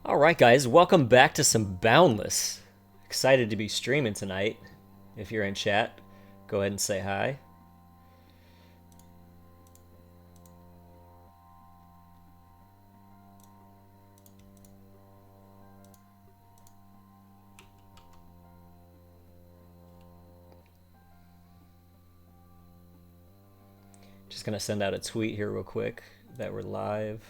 Alright guys, welcome back to some Boundless. Excited to be streaming tonight. If you're in chat, go ahead and say hi. Just gonna send out a tweet here real quick that we're live.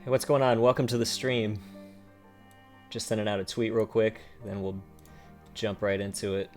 Hey, what's going on? Welcome to the stream. Just sending out a tweet real quick, then we'll jump right into it.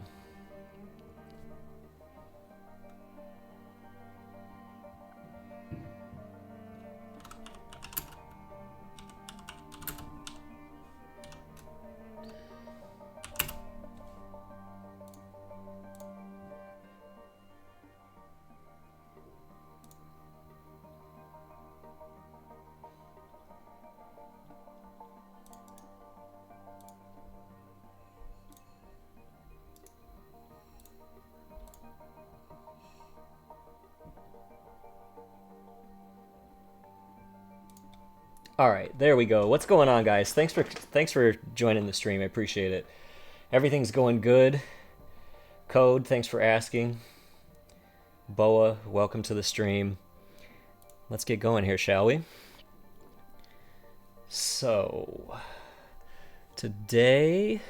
All right, there we go. What's going on, guys? Thanks for joining the stream. I appreciate it. Everything's going good. Code, thanks for asking. Boa, welcome to the stream. Let's get going here, shall we? So, today,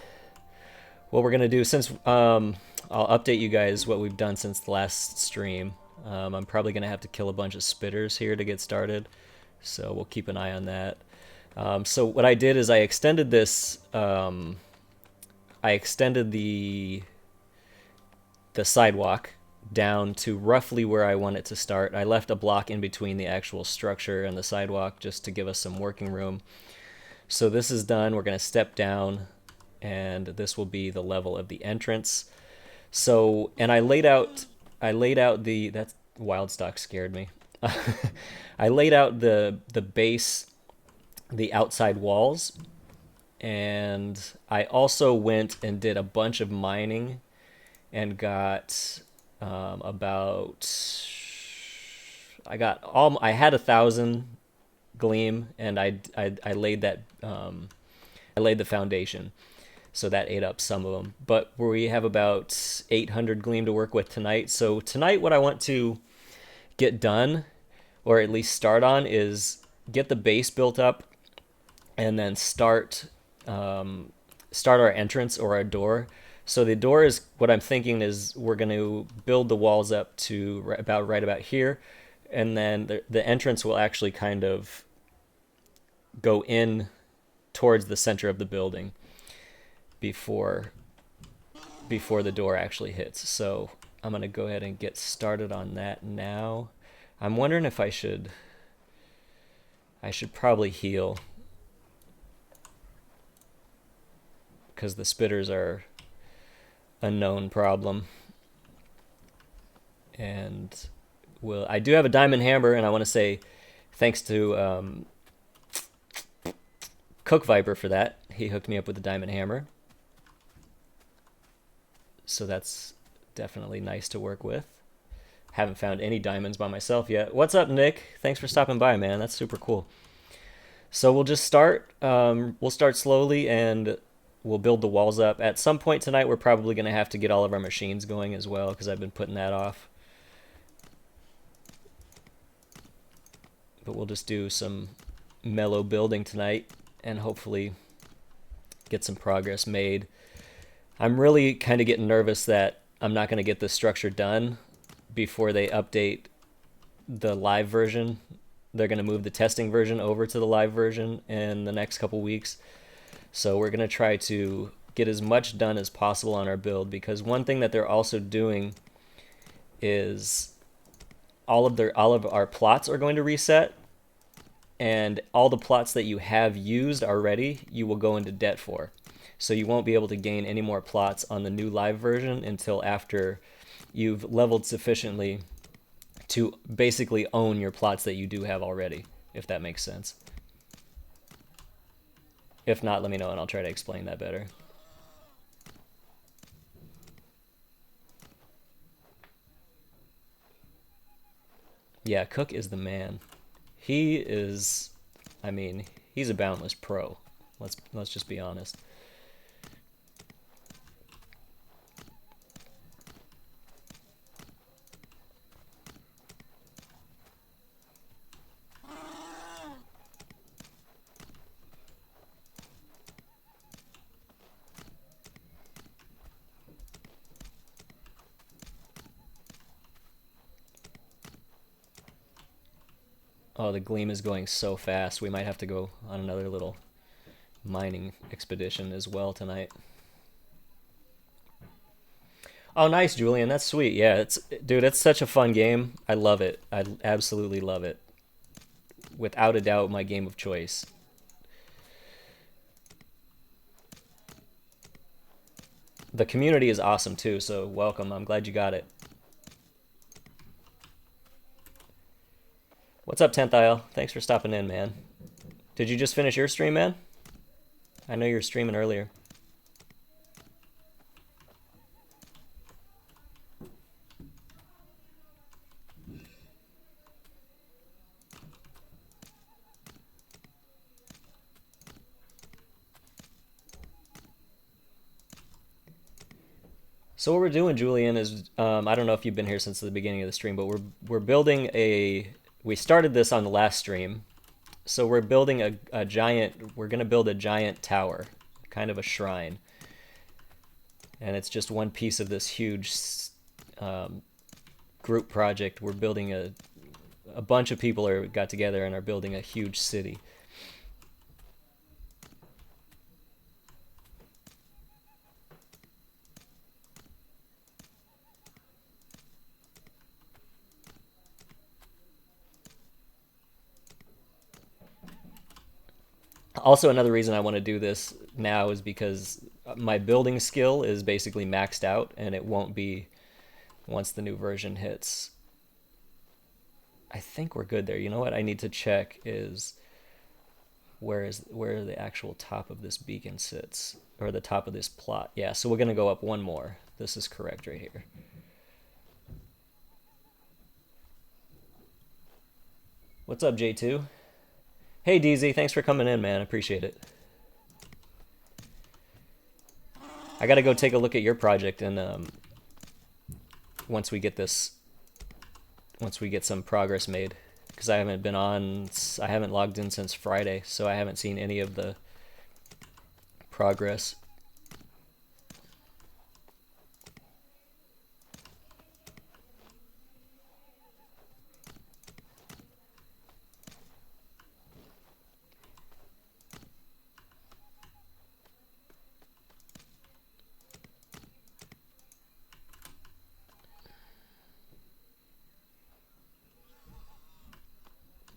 what we're gonna do, since I'll update you guys what we've done since the last stream. I'm probably gonna have to kill a bunch of spitters here to get started. So we'll keep an eye on that. So what I did is I extended this. I extended the sidewalk down to roughly where I want it to start. I left a block in between the actual structure and the sidewalk just to give us some working room. So this is done. We're going to step down, and this will be the level of the entrance. So, and I laid out the that wild stock scared me. I laid out the base, the outside walls, and I also went and did a bunch of mining and got I had 1,000 gleam, and I laid that I laid the foundation, so that ate up some of them. But we have about 800 gleam to work with tonight. So tonight, what I want to get done, or at least start on, is get the base built up, and then start our entrance or our door. So the door is, what I'm thinking is, we're going to build the walls up to right about here, and then the entrance will actually kind of go in towards the center of the building before the door actually hits. So I'm going to go ahead and get started on that now. I'm wondering if I should probably heal, because the spitters are a known problem. And I do have a diamond hammer, and I want to say thanks to Cook Viper for that. He hooked me up with the diamond hammer. So that's definitely nice to work with. Haven't found any diamonds by myself yet. What's up, Nick? Thanks for stopping by, man. That's super cool. So we'll just start. We'll start slowly, and we'll build the walls up. At some point tonight, we're probably going to have to get all of our machines going as well, because I've been putting that off. But we'll just do some mellow building tonight, and hopefully get some progress made. I'm really kind of getting nervous that I'm not going to get this structure done before they update the live version. They're going to move the testing version over to the live version in the next couple weeks. So we're going to try to get as much done as possible on our build, because one thing that they're also doing is all of our plots are going to reset, and all the plots that you have used already, you will go into debt for. So you won't be able to gain any more plots on the new live version until after you've leveled sufficiently to basically own your plots that you do have already, if that makes sense. If not, let me know and I'll try to explain that better. Yeah, Cook is the man. He is, I mean, he's a Boundless pro. Let's just be honest. Oh, the Gleam is going so fast. We might have to go on another little mining expedition as well tonight. Oh, nice, Julian. That's sweet. Yeah, dude, it's such a fun game. I love it. I absolutely love it. Without a doubt, my game of choice. The community is awesome too, so welcome. I'm glad you got it. What's up, 10th Isle? Thanks for stopping in, man. Did you just finish your stream, man? I know you were streaming earlier. So what we're doing, Julian, is I don't know if you've been here since the beginning of the stream, but we're building a. We started this on the last stream, so we're building a giant. We're gonna build a giant tower, kind of a shrine, and it's just one piece of this huge group project. We're building a bunch of people got together and are building a huge city. Also, another reason I want to do this now is because my building skill is basically maxed out, and it won't be once the new version hits. I think we're good there. You know what I need to check is where the actual top of this beacon sits, or the top of this plot. Yeah, so we're gonna go up one more. This is correct right here. What's up, J2? Hey, DZ, thanks for coming in, man. Appreciate it. I gotta go take a look at your project, and once we get some progress made, because I haven't logged in since Friday, so I haven't seen any of the progress.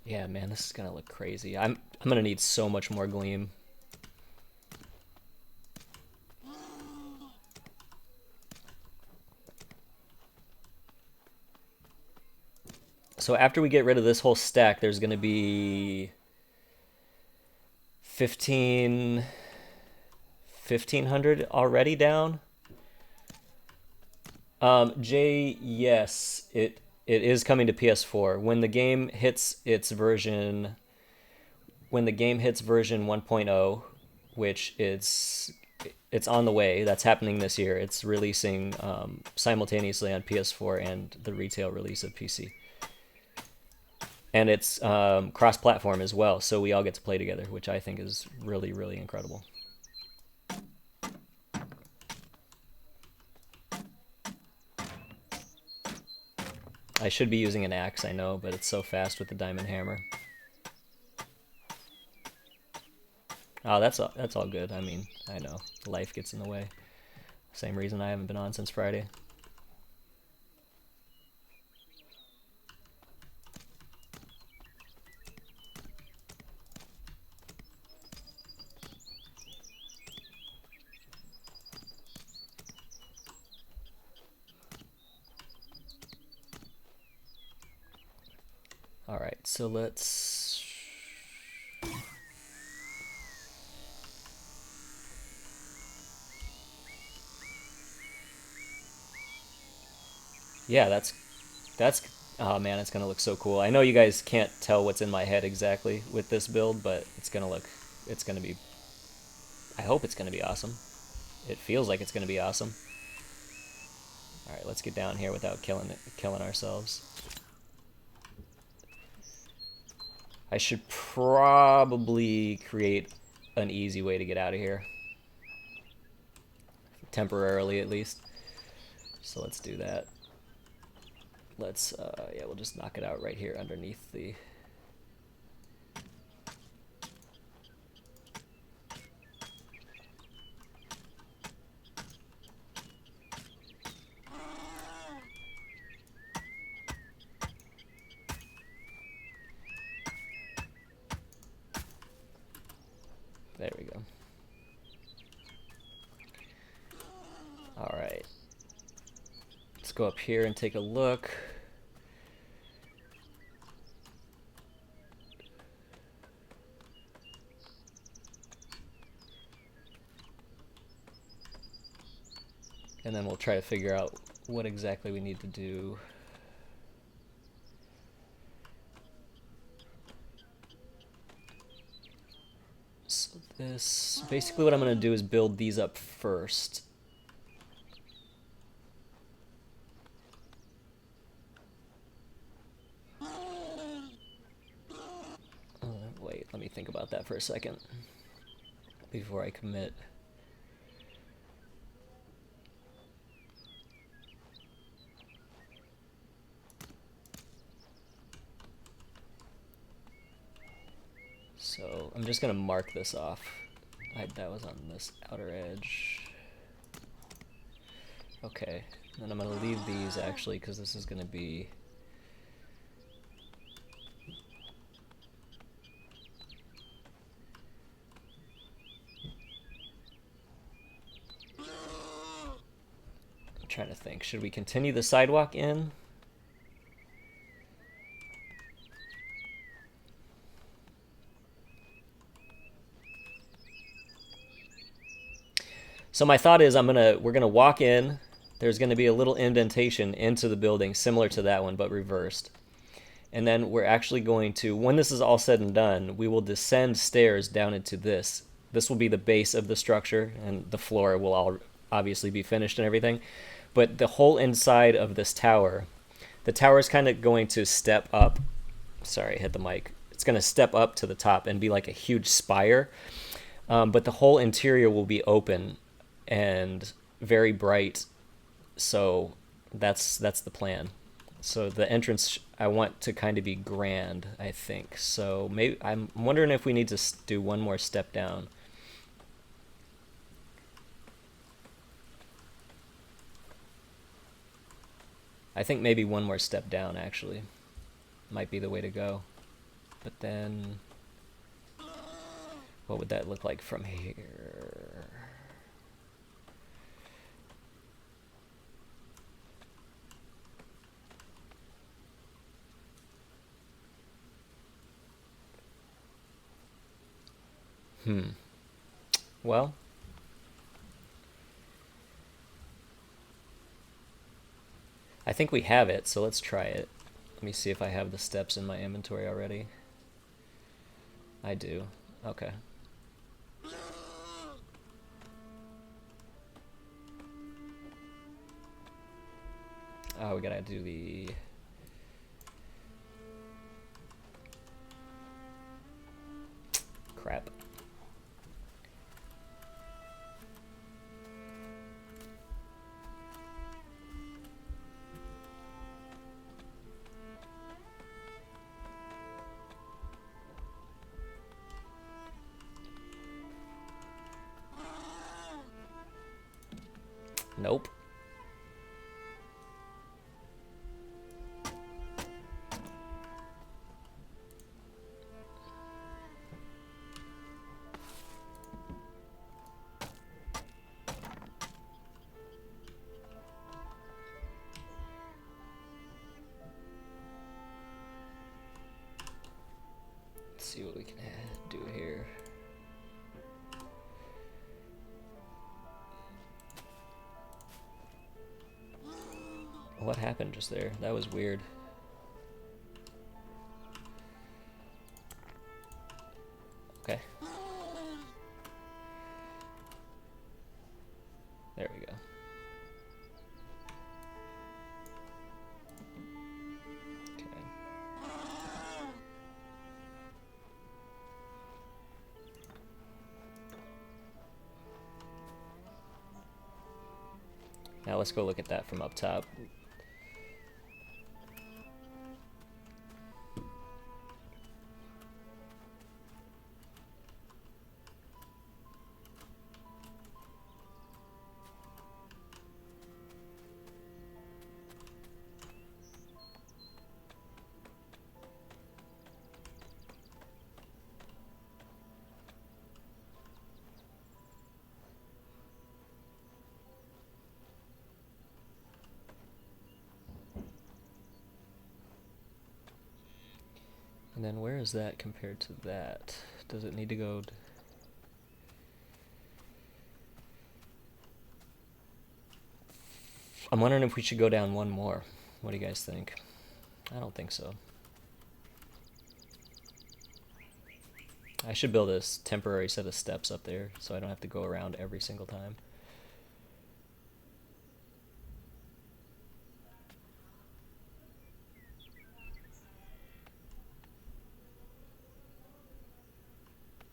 Yeah, man, this is gonna look crazy. I'm gonna need so much more Gleam. So after we get rid of this whole stack, there's gonna be 1,500 already down. Jay, yes, it is coming to PS4 when the game hits version 1.0, which it's on the way. That's happening this year. It's releasing simultaneously on PS4 and the retail release of PC. And it's cross-platform as well, so we all get to play together, which I think is really, really incredible. I should be using an axe, I know, but it's so fast with the diamond hammer. Oh, that's all good. I mean, I know. Life gets in the way. Same reason I haven't been on since Friday. All right, so let's... Yeah, that's oh man, it's gonna look so cool. I know you guys can't tell what's in my head exactly with this build, but it's gonna be, I hope it's gonna be awesome. It feels like it's gonna be awesome. All right, let's get down here without killing ourselves. I should probably create an easy way to get out of here. Temporarily, at least. So let's do that. Let's, yeah, we'll just knock it out right here underneath the... There we go. All right. Let's go up here and take a look. And then we'll try to figure out what exactly we need to do. So this, basically what I'm going to do is build these up first. Wait, let me think about that for a second before I commit. So I'm just going to mark this off. That was on this outer edge. Okay, then I'm going to leave these actually because this is going to be... I'm trying to think. Should we continue the sidewalk in? So my thought is we're gonna walk in. There's gonna be a little indentation into the building similar to that one, but reversed. And then we're actually going to, when this is all said and done, we will descend stairs down into this. This will be the base of the structure, and the floor will all obviously be finished and everything. But the whole inside of this tower, the tower is kind of going to step up. Sorry, I hit the mic. It's going to step up to the top and be like a huge spire. But the whole interior will be open and very bright. So that's the plan. So the entrance I want to kind of be grand, I think. So maybe I'm wondering if we need to do one more step down. I think maybe one more step down actually might be the way to go. But then what would that look like from here? Well, I think we have it, so let's try it. Let me see if I have the steps in my inventory already. I do. Okay. Oh, we gotta do the... Crap. Nope. Let's see what we can do here. What happened just there? That was weird. Okay. There we go. Okay. Now let's go look at that from up top. And then where is that compared to that? Does it need to go... I'm wondering if we should go down one more. What do you guys think? I don't think so. I should build a temporary set of steps up there so I don't have to go around every single time.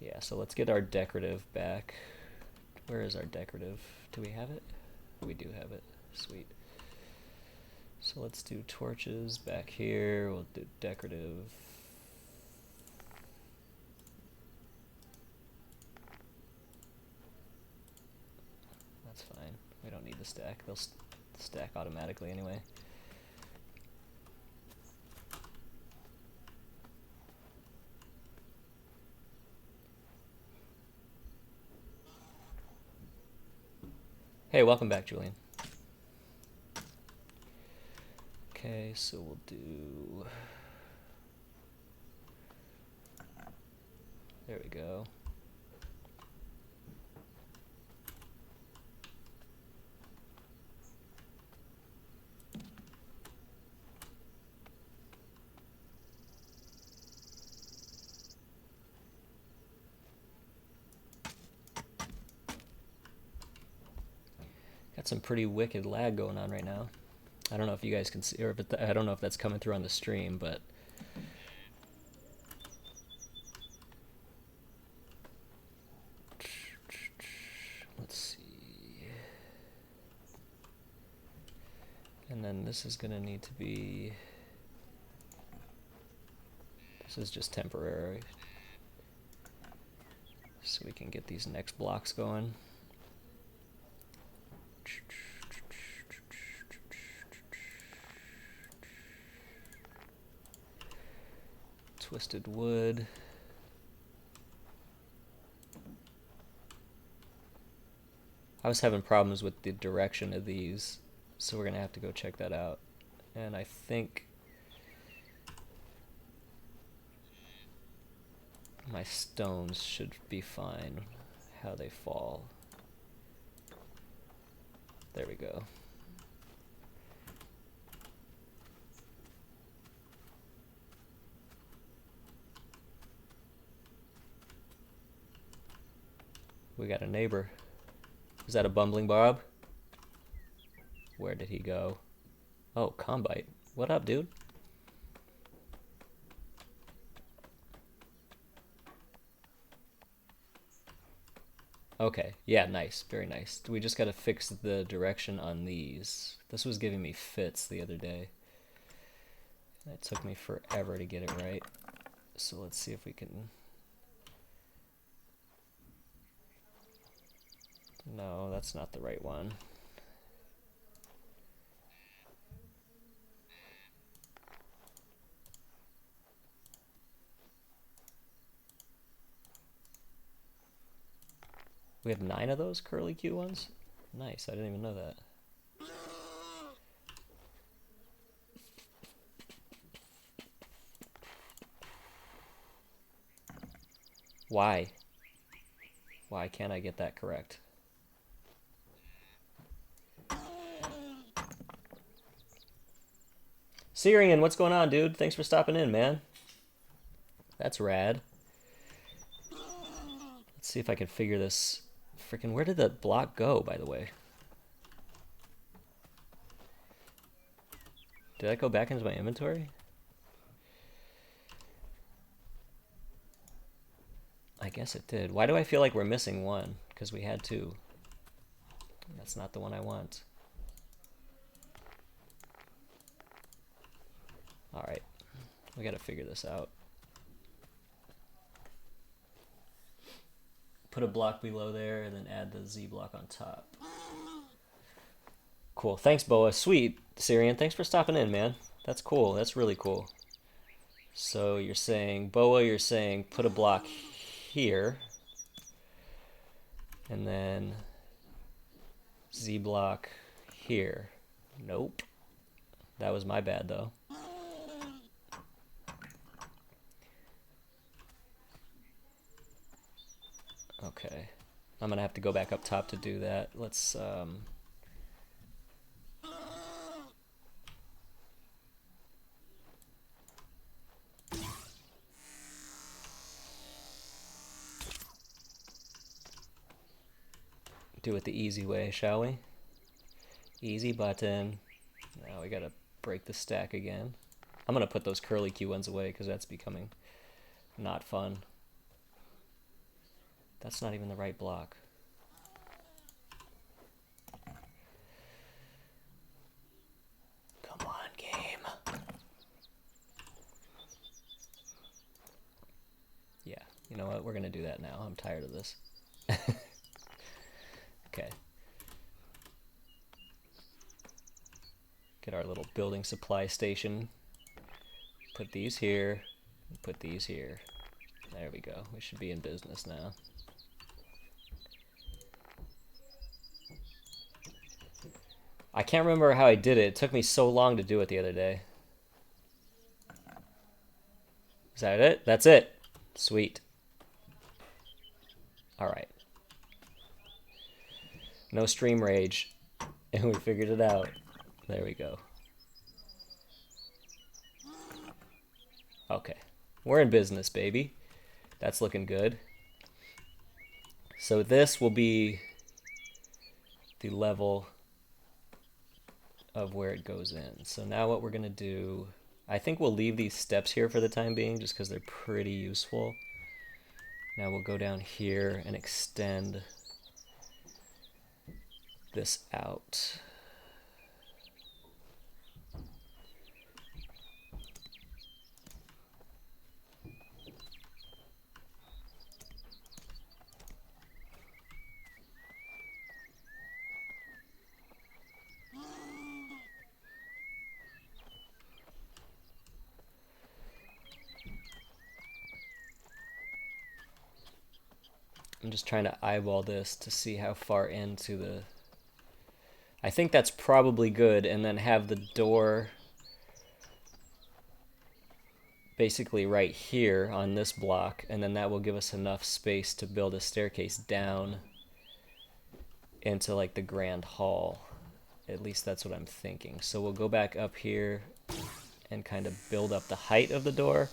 Yeah, so let's get our decorative back. Where is our decorative? Do we have it? We do have it. Sweet. So let's do torches back here. We'll do decorative. That's fine. We don't need the stack. They'll stack automatically anyway. Hey, welcome back, Julian. Okay, so we'll do... There we go. Got some pretty wicked lag going on right now. I don't know if you guys can see, or if I don't know if that's coming through on the stream, but let's see. And then this is gonna need to be, this is just temporary, so we can get these next blocks going. Twisted wood. I was having problems with the direction of these, so we're gonna have to go check that out. And I think my stones should be fine, how they fall. There we go. We got a neighbor. Is that a bumbling Bob? Where did he go? Oh, Combite. What up, dude? Okay, yeah, nice, very nice. We just gotta fix the direction on these. This was giving me fits the other day. It took me forever to get it right. So let's see if we can... No, that's not the right one. We have 9 of those curly Q ones? Nice, I didn't even know that. Why? Why can't I get that correct? Syrian, what's going on, dude? Thanks for stopping in, man. That's rad. Let's see if I can figure this. Freaking, where did the block go, by the way? Did that go back into my inventory? I guess it did. Why do I feel like we're missing one? Because we had two. That's not the one I want. All right, we got to figure this out. Put a block below there and then add the Z block on top. Cool. Thanks, Boa. Sweet, Syrian. Thanks for stopping in, man. That's cool. That's really cool. So you're saying, Boa, you're saying put a block here. And then Z block here. Nope. That was my bad, though. Okay. I'm going to have to go back up top to do that. Let's... do it the easy way, shall we? Easy button. Now we gotta break the stack again. I'm gonna put those curly Q ones away because that's becoming not fun. That's not even the right block. Come on, game. Yeah, you know what? We're gonna do that now. I'm tired of this. Okay. Get our little building supply station. Put these here. Put these here. There we go. We should be in business now. I can't remember how I did it. It took me so long to do it the other day. Is that it? That's it. Sweet. All right. No stream rage. And we figured it out. There we go. Okay. We're in business, baby. That's looking good. So this will be the level of where it goes in. So now what we're going to do, I think we'll leave these steps here for the time being just because they're pretty useful. Now we'll go down here and extend this out. I'm just trying to eyeball this to see how far into the... I think that's probably good, and then have the door basically right here on this block, and then that will give us enough space to build a staircase down into like the grand hall. At least that's what I'm thinking. So we'll go back up here and kind of build up the height of the door.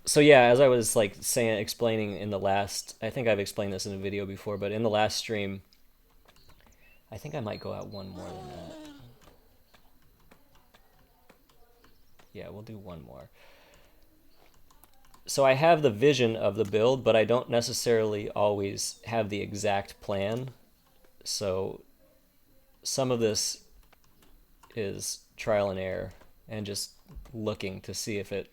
So yeah, as I was like saying, explaining in the last, I think I've explained this in a video before, but in the last stream, I think I might go out one more than that. Yeah, we'll do one more. So I have the vision of the build, but I don't necessarily always have the exact plan. So some of this is trial and error and just looking to see if it...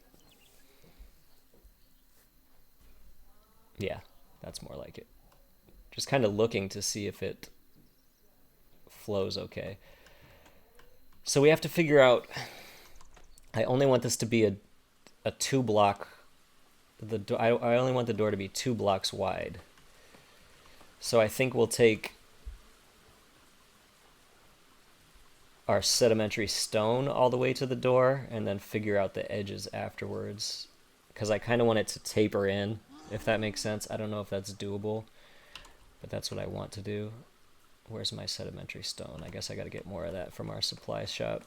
Yeah, that's more like it. Just kind of looking to see if it flows okay. So we have to figure out... I only want this to be a 2-block... I only want the door to be 2 blocks wide. So I think we'll take our sedimentary stone all the way to the door and then figure out the edges afterwards. Because I kind of want it to taper in, if that makes sense. I don't know if that's doable, but that's what I want to do. Where's my sedimentary stone? I guess I got to get more of that from our supply shop.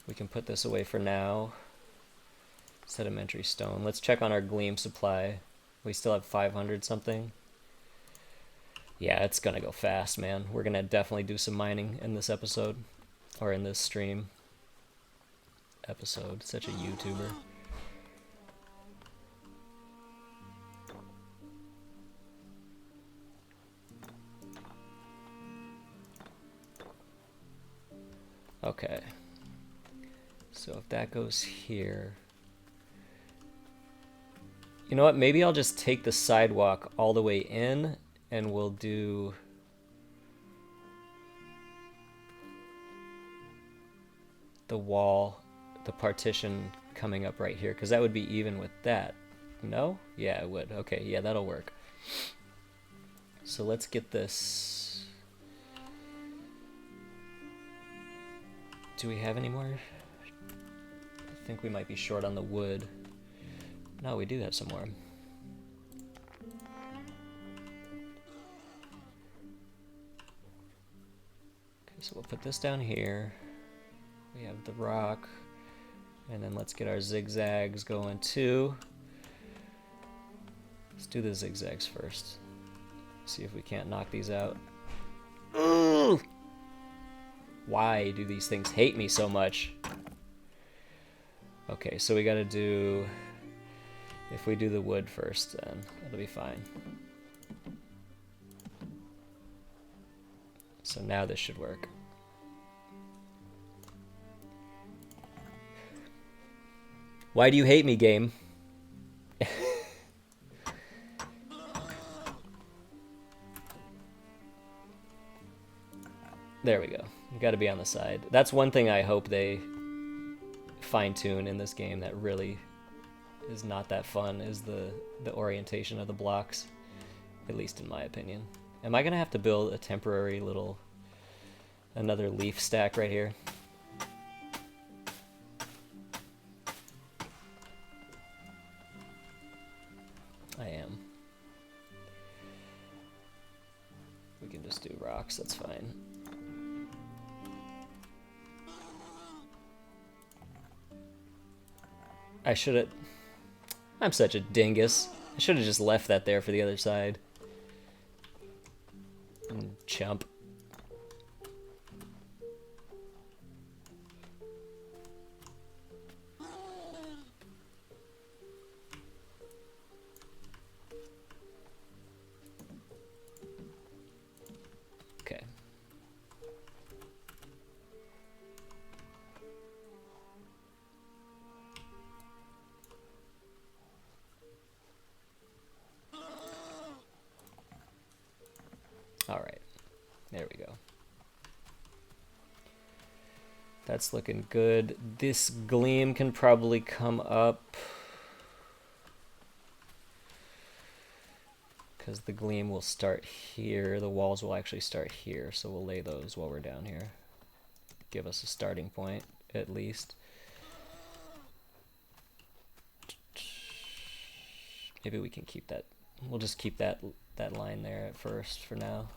We can put this away for now. Sedimentary stone. Let's check on our gleam supply. We still have 500 something. Yeah, it's gonna go fast, man. We're gonna definitely do some mining in this episode. Or in this stream. Episode. Such a YouTuber. Okay. So if that goes here... You know what? Maybe I'll just take the sidewalk all the way in, and we'll do... the wall, the partition coming up right here, because that would be even with that. No? Yeah, it would. Okay, yeah, that'll work. So let's get this... Do we have any more? I think we might be short on the wood. No, we do have some more. Okay, so we'll put this down here. We have the rock. And then let's get our zigzags going too. Let's do the zigzags first. See if we can't knock these out. Ooh! Why do these things hate me so much? Okay, so we gotta do... If we do the wood first, then it'll be fine. So now this should work. Why do you hate me, game? There we go. You gotta be on the side. That's one thing I hope they fine-tune in this game that really is not that fun, is the orientation of the blocks, at least in my opinion. Am I gonna have to build a temporary little, another leaf stack right here? I am. We can just do rocks, that's fine. I should have... I'm such a dingus. I should have just left that there for the other side. Chump. Okay. All right, there we go. That's looking good. This gleam can probably come up because the gleam will start here. The walls will actually start here, so we'll lay those while we're down here. Give us a starting point, at least. Maybe we can keep that. We'll just keep that line there at first for now.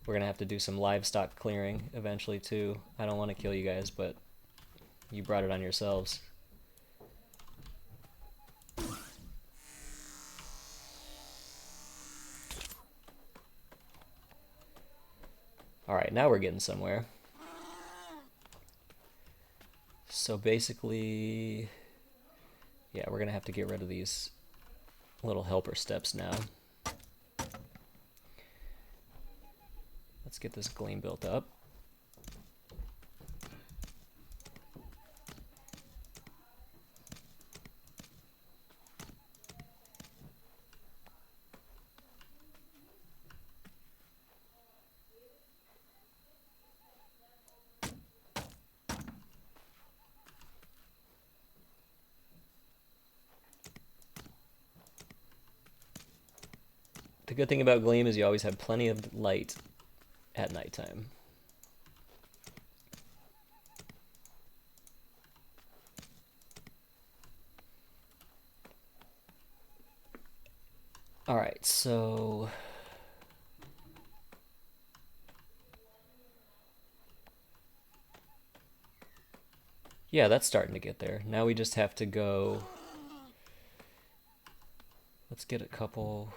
We're gonna have to do some livestock clearing eventually too. I don't want to kill you guys, but you brought it on yourselves. Alright, now we're getting somewhere. So basically, yeah, we're gonna have to get rid of these little helper steps now. Let's get this gleam built up. The good thing about Gleam is you always have plenty of light at nighttime. All right, so yeah, that's starting to get there. Now we just have to go. Let's get a couple.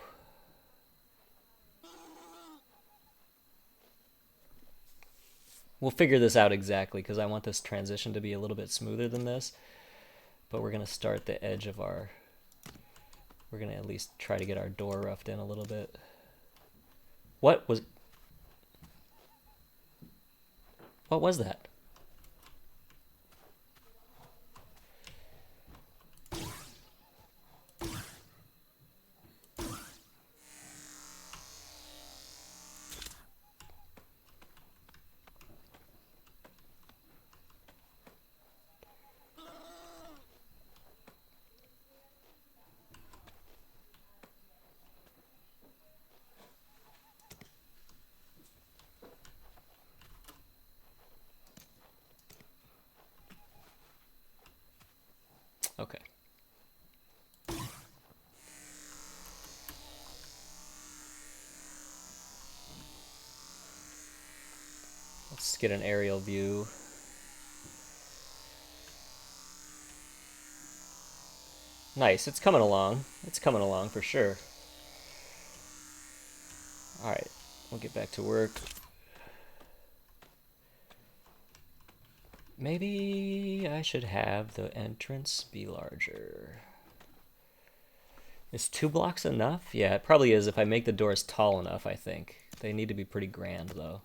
We'll figure this out exactly because I want this transition to be a little bit smoother than this. But we're going to start the edge of our. We're going to at least try to get our door roughed in a little bit. What was that? Okay. Let's get an aerial view. Nice, it's coming along. It's coming along for sure. Alright, we'll get back to work. Maybe I should have the entrance be larger. Is 2 blocks enough? Yeah, it probably is if I make the doors tall enough, I think. They need to be pretty grand, though.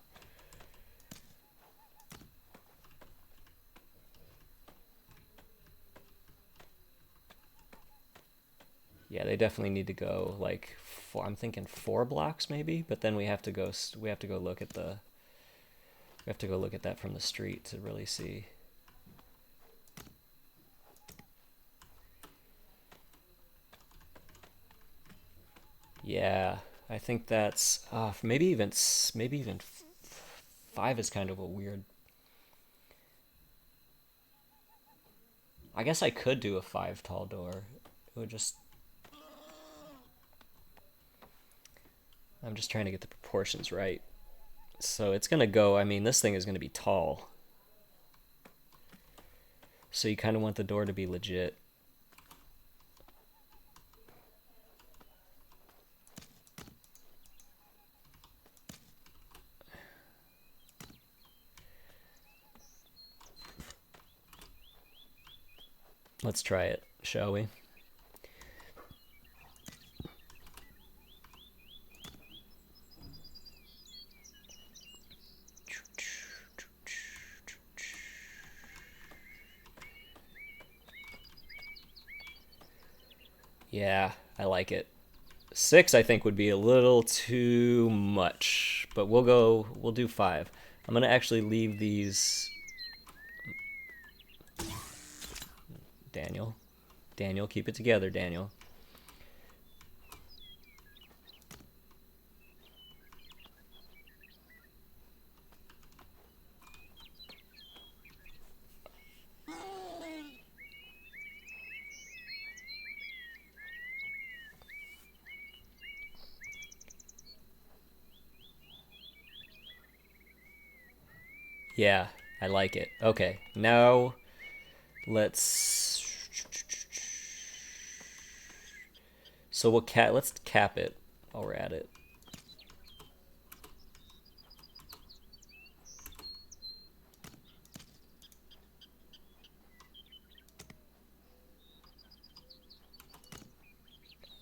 Yeah, they definitely need to go like I'm thinking 4 blocks maybe, but then we have to go look at that from the street to really see. Yeah, I think that's maybe even 5 is kind of a weird. I guess I could do a 5 tall door. It would just. I'm just trying to get the proportions right. So it's gonna go. I mean, this thing is gonna be tall. So you kind of want the door to be legit. Let's try it, shall we? Yeah, I like it. 6, I think, would be a little too much, but we'll do 5. I'm gonna actually leave these. Daniel, keep it together, Daniel. Yeah, I like it. Okay, now let's. So let's cap it while we're at it.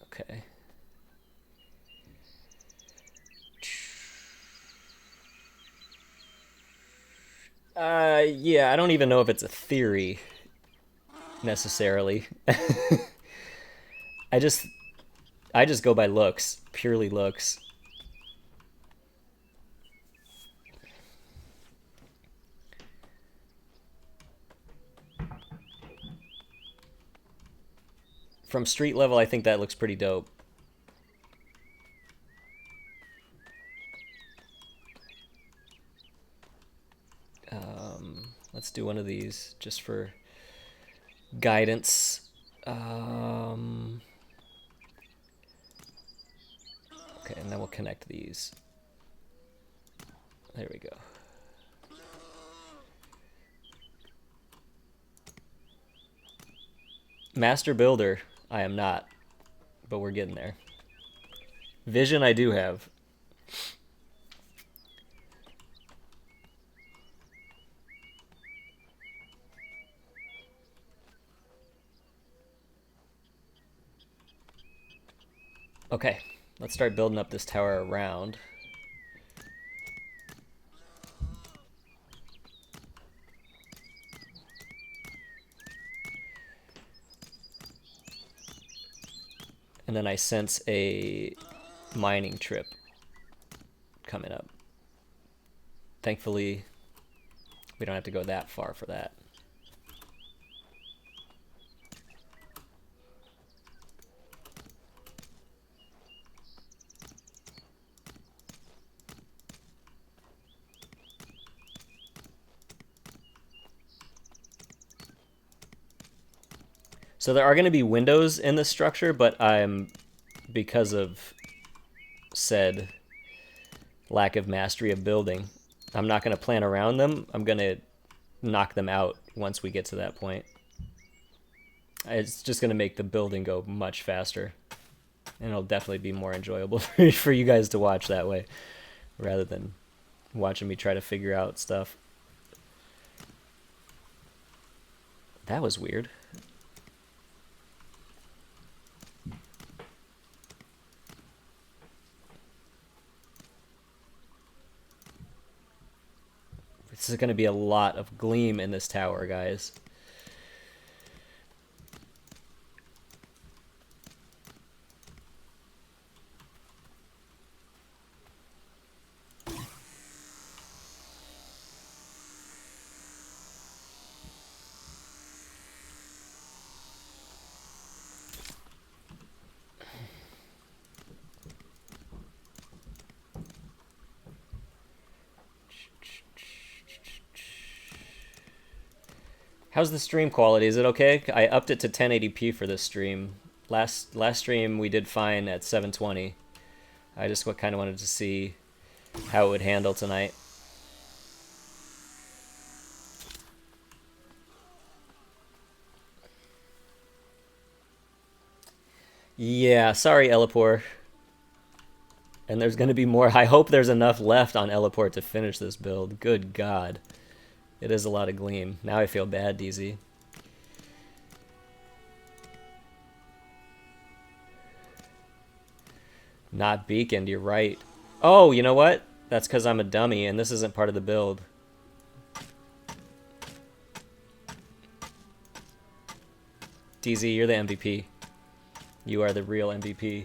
Okay. Yeah, I don't even know if it's a theory necessarily. I just go by looks, purely looks. From street level, I think that looks pretty dope. Let's do one of these just for guidance. Okay, and then we'll connect these. There we go. Master Builder, I am not, but we're getting there. Vision I do have. Okay, let's start building up this tower around. And then I sense a mining trip coming up. Thankfully, we don't have to go that far for that. So there are going to be windows in this structure, but because of said lack of mastery of building, I'm not going to plan around them. I'm going to knock them out once we get to that point. It's just going to make the building go much faster. And it'll definitely be more enjoyable for you guys to watch that way, rather than watching me try to figure out stuff. That was weird. This is going to be a lot of gleam in this tower, guys. How's the stream quality? Is it okay? I upped it to 1080p for this stream. Last stream we did fine at 720. I just kind of wanted to see how it would handle tonight. Yeah, sorry, Elipor. And there's going to be more. I hope there's enough left on Elipor to finish this build. Good God. It is a lot of gleam. Now I feel bad, DZ. Not beaconed, you're right. Oh, you know what? That's because I'm a dummy and this isn't part of the build. DZ, you're the MVP. You are the real MVP.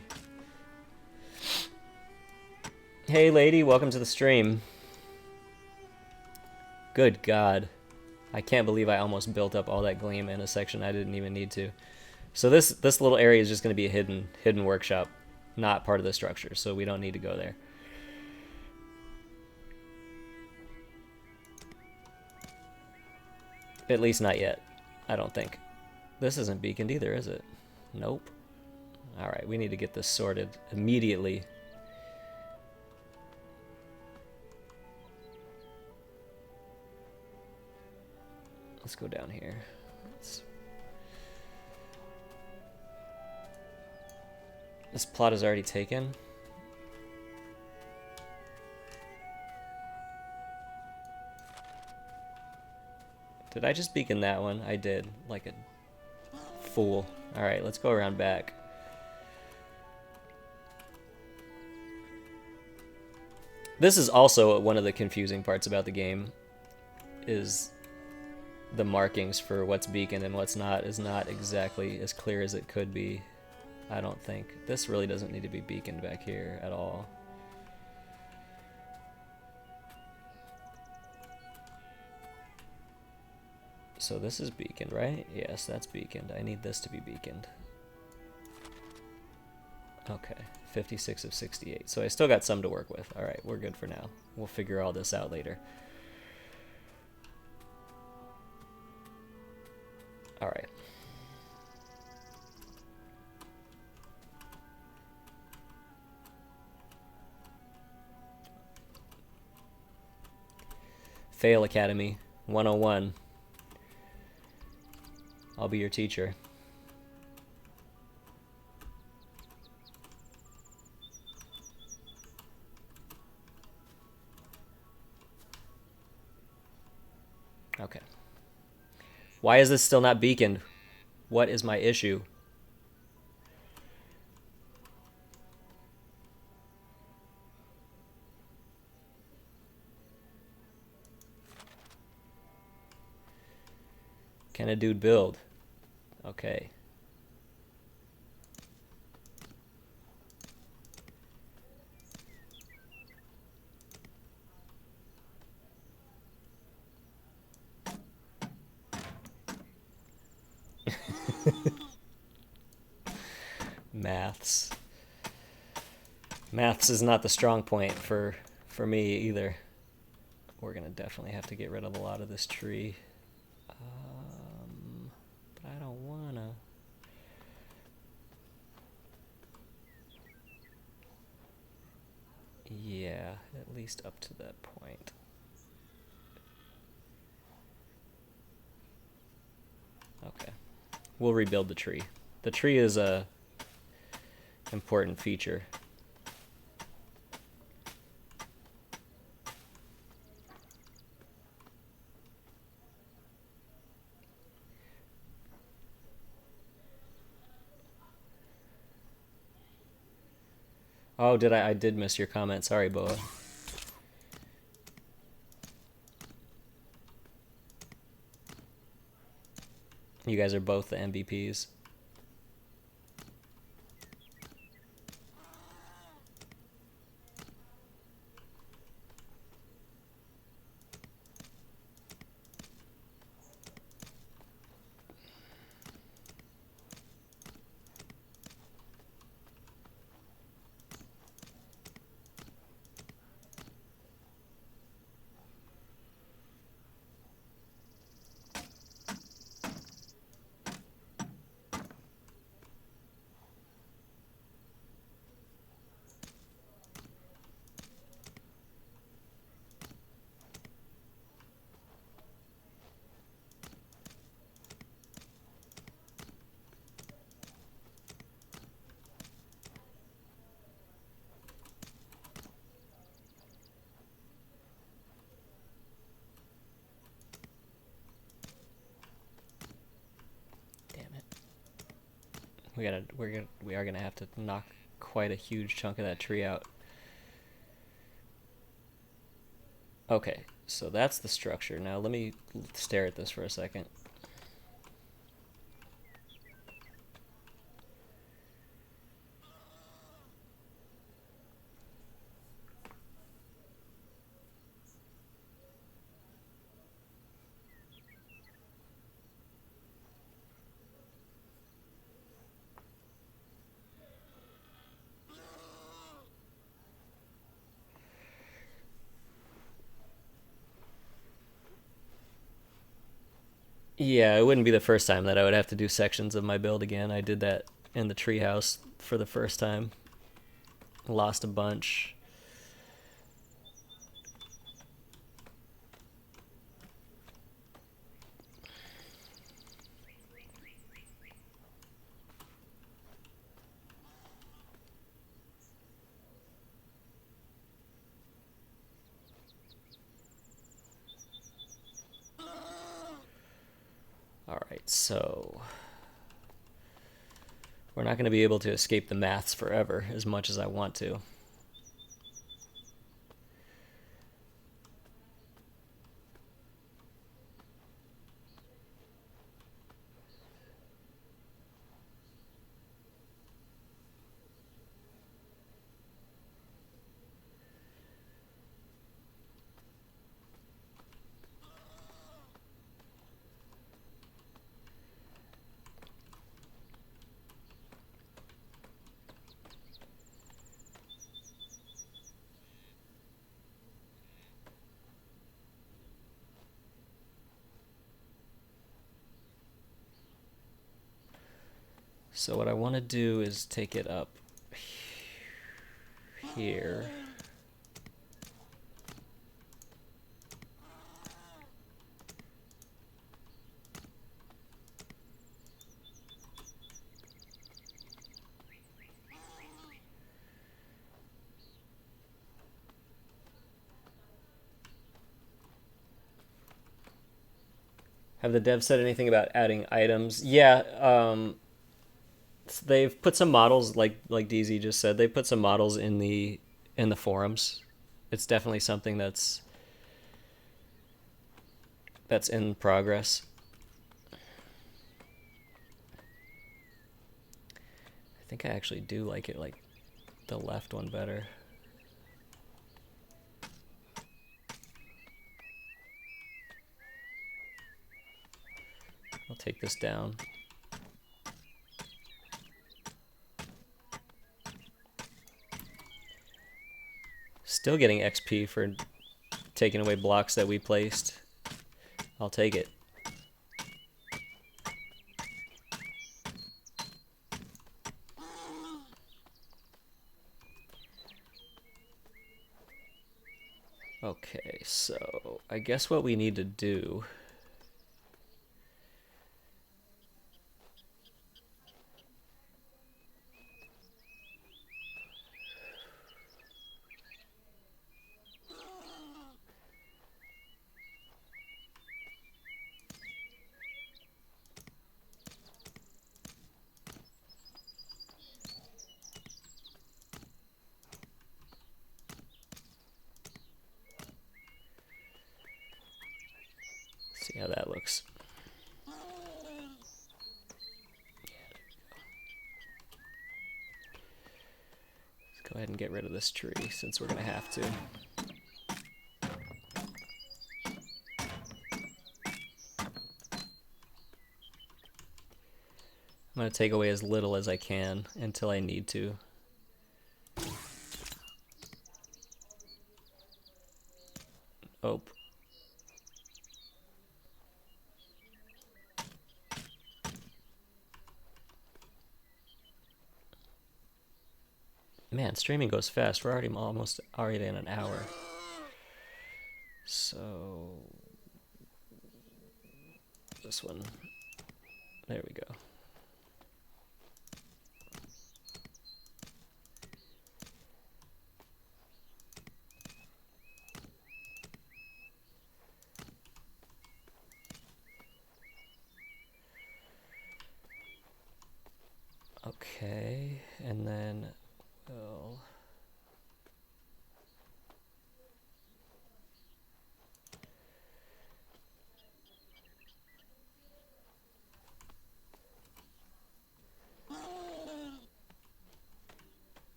Hey, lady, welcome to the stream. Good God. I can't believe I almost built up all that gleam in a section I didn't even need to. So this little area is just going to be a hidden workshop, not part of the structure, so we don't need to go there. At least not yet, I don't think. This isn't beaconed either, is it? Nope. Alright, we need to get this sorted immediately. Let's go down here. This plot is already taken. Did I just beacon that one? I did, like a fool. Alright, let's go around back. This is also one of the confusing parts about the game, is the markings for what's beacon and what's not is not exactly as clear as it could be, I don't think. This really doesn't need to be beaconed back here at all. So this is beaconed, right? Yes, that's beaconed. I need this to be beaconed. Okay, 56 of 68. So I still got some to work with. Alright, we're good for now. We'll figure all this out later. Fail Academy 101. I'll be your teacher. Okay. Why is this still not beaconed? What is my issue? Can a dude build? Okay. Maths. Maths is not the strong point for me either. We're gonna definitely have to get rid of a lot of this tree. But I don't wanna. Yeah, at least up to that point. Okay. We'll rebuild the tree. The tree is a important feature. Oh, I did miss your comment. Sorry, Boa. You guys are both the MVPs. We are gonna have to knock quite a huge chunk of that tree out. Okay, so that's the structure. Now let me stare at this for a second. Yeah, it wouldn't be the first time that I would have to do sections of my build again. I did that in the treehouse for the first time. Lost a bunch. Alright, so we're not going to be able to escape the maths forever as much as I want to. So what I want to do is take it up here. Have the devs said anything about adding items? Yeah, they've put some models, like DZ just said. They put some models in the forums. It's definitely something that's in progress. I think I actually do like it, like the left one better. I'll take this down. Still getting XP for taking away blocks that we placed. I'll take it. Okay, so I guess what we need to do... see how that looks. Let's go ahead and get rid of this tree since we're gonna have to. I'm gonna take away as little as I can until I need to. Oh. Man, streaming goes fast. We're already in an hour. So this one. There we go. Okay, and then we'll...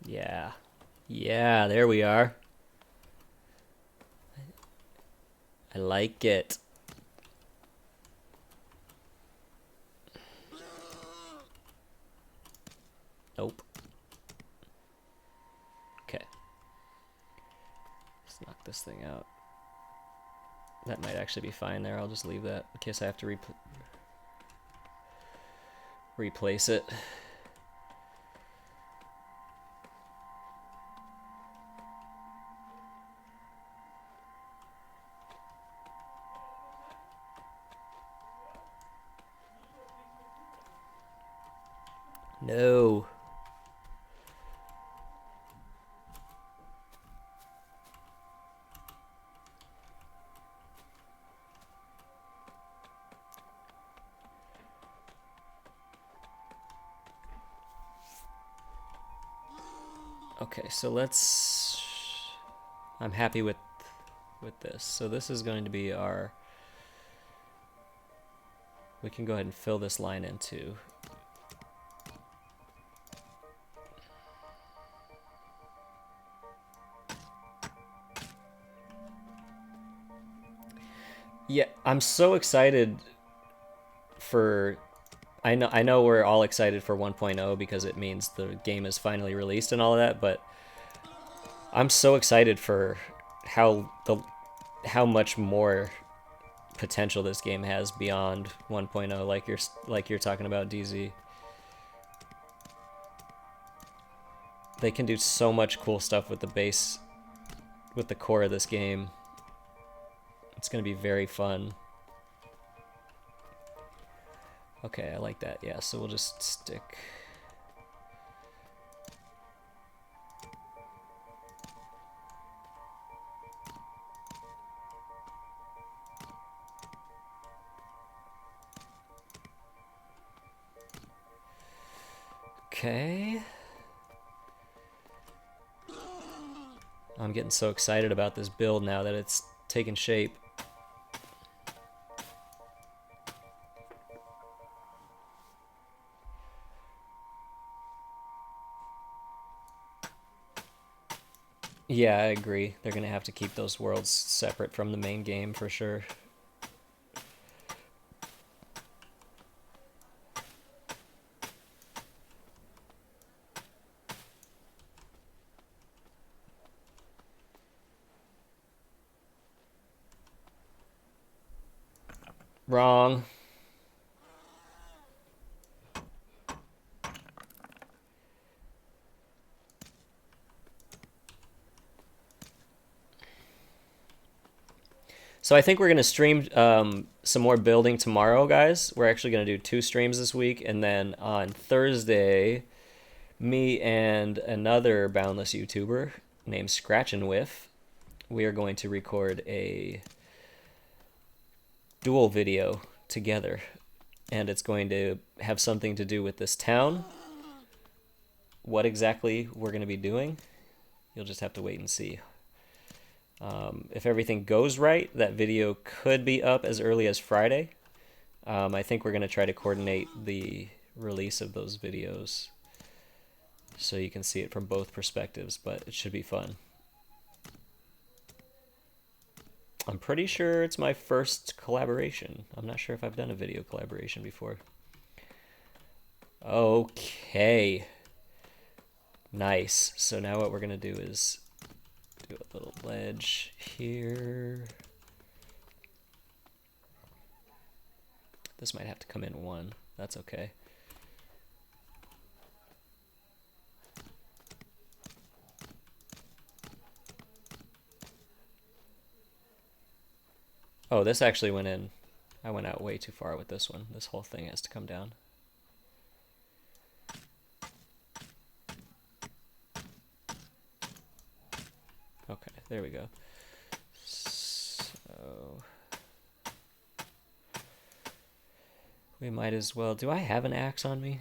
Yeah. Yeah, there we are. I like it. Nope. Okay. Let's knock this thing out. That might actually be fine there. I'll just leave that in case I have to replace it. No. Okay, so let's... I'm happy with this. So this is going to be our... We can go ahead and fill this line in too. Yeah, I'm so excited for I know we're all excited for 1.0 because it means the game is finally released and all of that, but I'm so excited for how the how much more potential this game has beyond 1.0 like you're talking about DZ. They can do so much cool stuff with the base with the core of this game. It's going to be very fun. Okay, I like that. Yeah, so we'll just stick. Okay. I'm getting so excited about this build now that it's taken shape. Yeah, I agree. They're going to have to keep those worlds separate from the main game for sure. Wrong. So I think we're going to stream some more building tomorrow, guys. We're actually going to do 2 streams this week, and then on Thursday, me and another Boundless YouTuber named Scratch and Whiff, we are going to record a dual video together, and it's going to have something to do with this town. What exactly we're going to be doing, you'll just have to wait and see. If everything goes right, that video could be up as early as Friday. I think we're going to try to coordinate the release of those videos so you can see it from both perspectives, but it should be fun. I'm pretty sure it's my first collaboration. I'm not sure if I've done a video collaboration before. Okay. Nice. So now what we're going to do is do a little ledge here. This might have to come in 1. That's okay. Oh, this actually went in. I went out way too far with this one. This whole thing has to come down. Okay, there we go. So we might as well. Do I have an axe on me?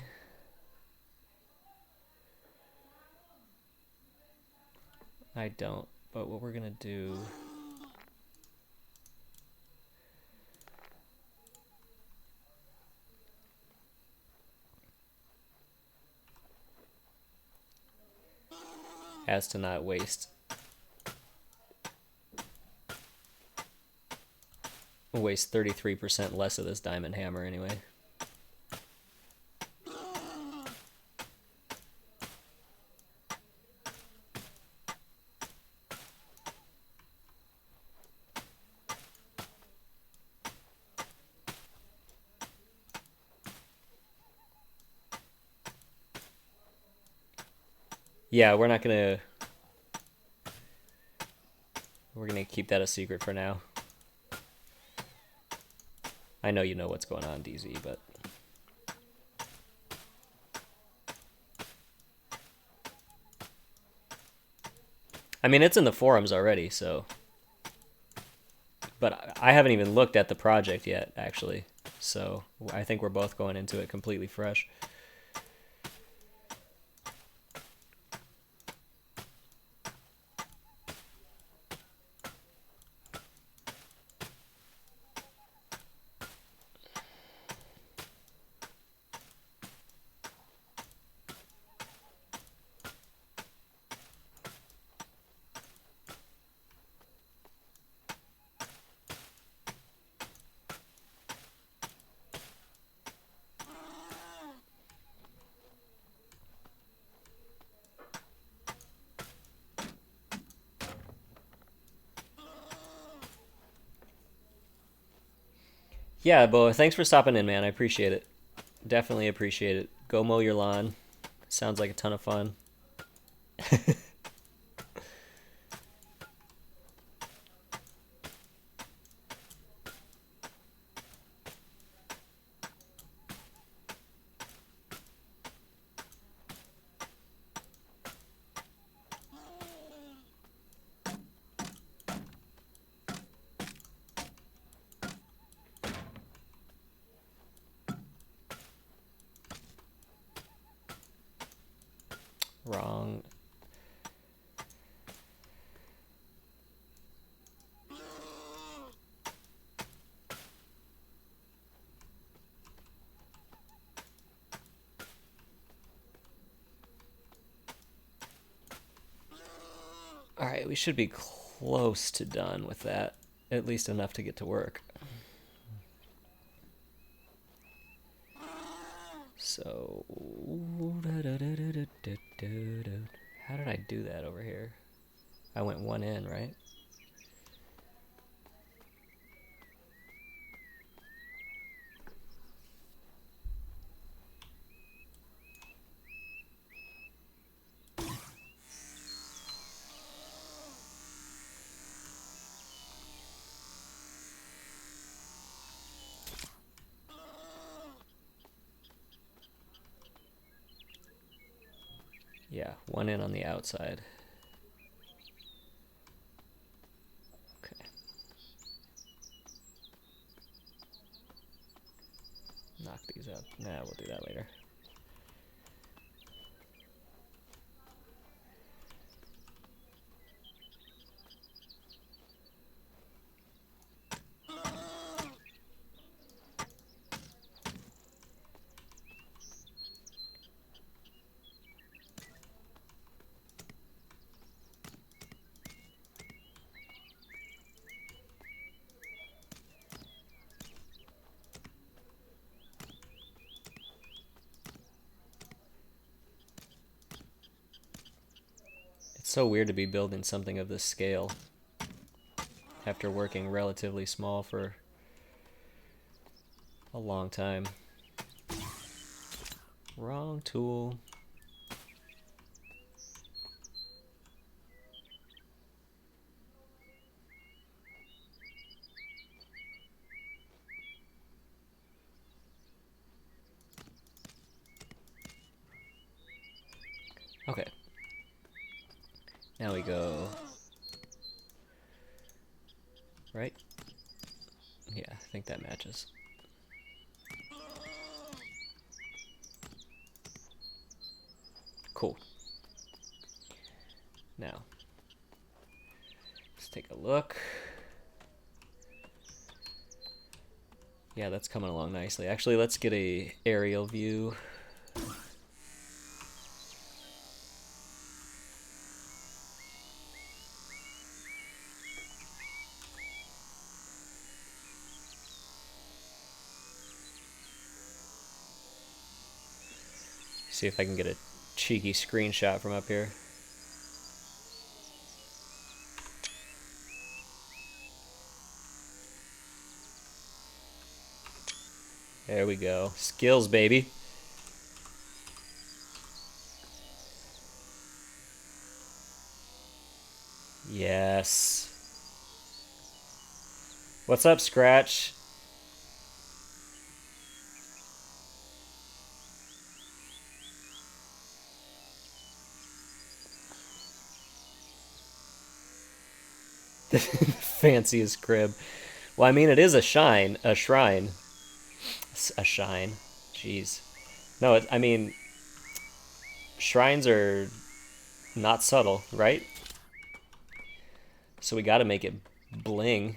I don't, but what we're gonna do... as to not waste 33% less of this diamond hammer anyway. Yeah, we're gonna keep that a secret for now. I know you know what's going on, DZ, but I mean, it's in the forums already, so... But I haven't even looked at the project yet, actually. So I think we're both going into it completely fresh. Yeah, Bo, thanks for stopping in, man. I appreciate it. Definitely appreciate it. Go mow your lawn. Sounds like a ton of fun. Wrong. All right, we should be close to done with that. At least enough to get to work. So, how did I do that over here? I went one in, right? Yeah, one in on the outside. Okay. Knock these out. Nah, we'll do that later. It's so weird to be building something of this scale after working relatively small for a long time. Wrong tool. Okay. Now we go right? Yeah, I think that matches. Cool. Now, let's take a look. Yeah, that's coming along nicely. Actually, let's get a aerial view. See if I can get a cheeky screenshot from up here. There we go. Skills, baby. Yes. What's up, Scratch? Fanciest crib. Well, I mean, it is a shrine. A shrine. A shine. Jeez. No, I mean, shrines are not subtle, right? So we gotta make it bling.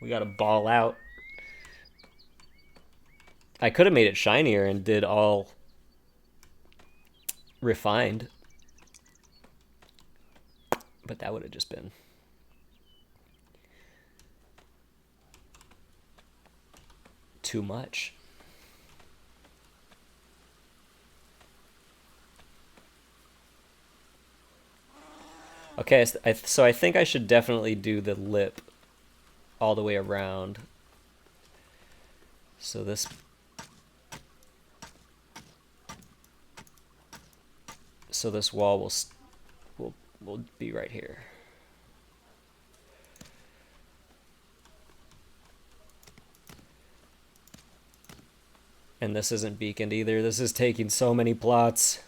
We gotta ball out. I could have made it shinier and did all refined, but that would have just been too much. Okay, so I think I should definitely do the lip all the way around. So this wall will be right here. And this isn't beaconed either. This is taking so many plots.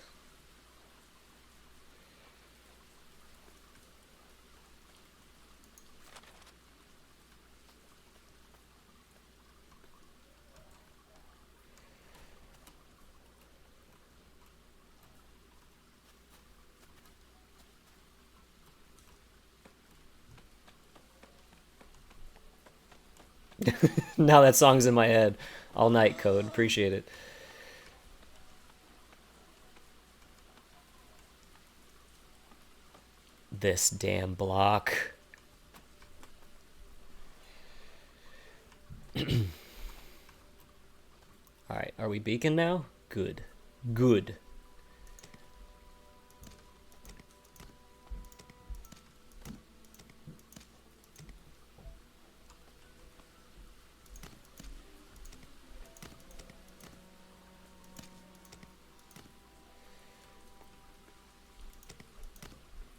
Now that song's in my head. All night, Code. Appreciate it. This damn block. Alright, are we beacon now? Good. Good.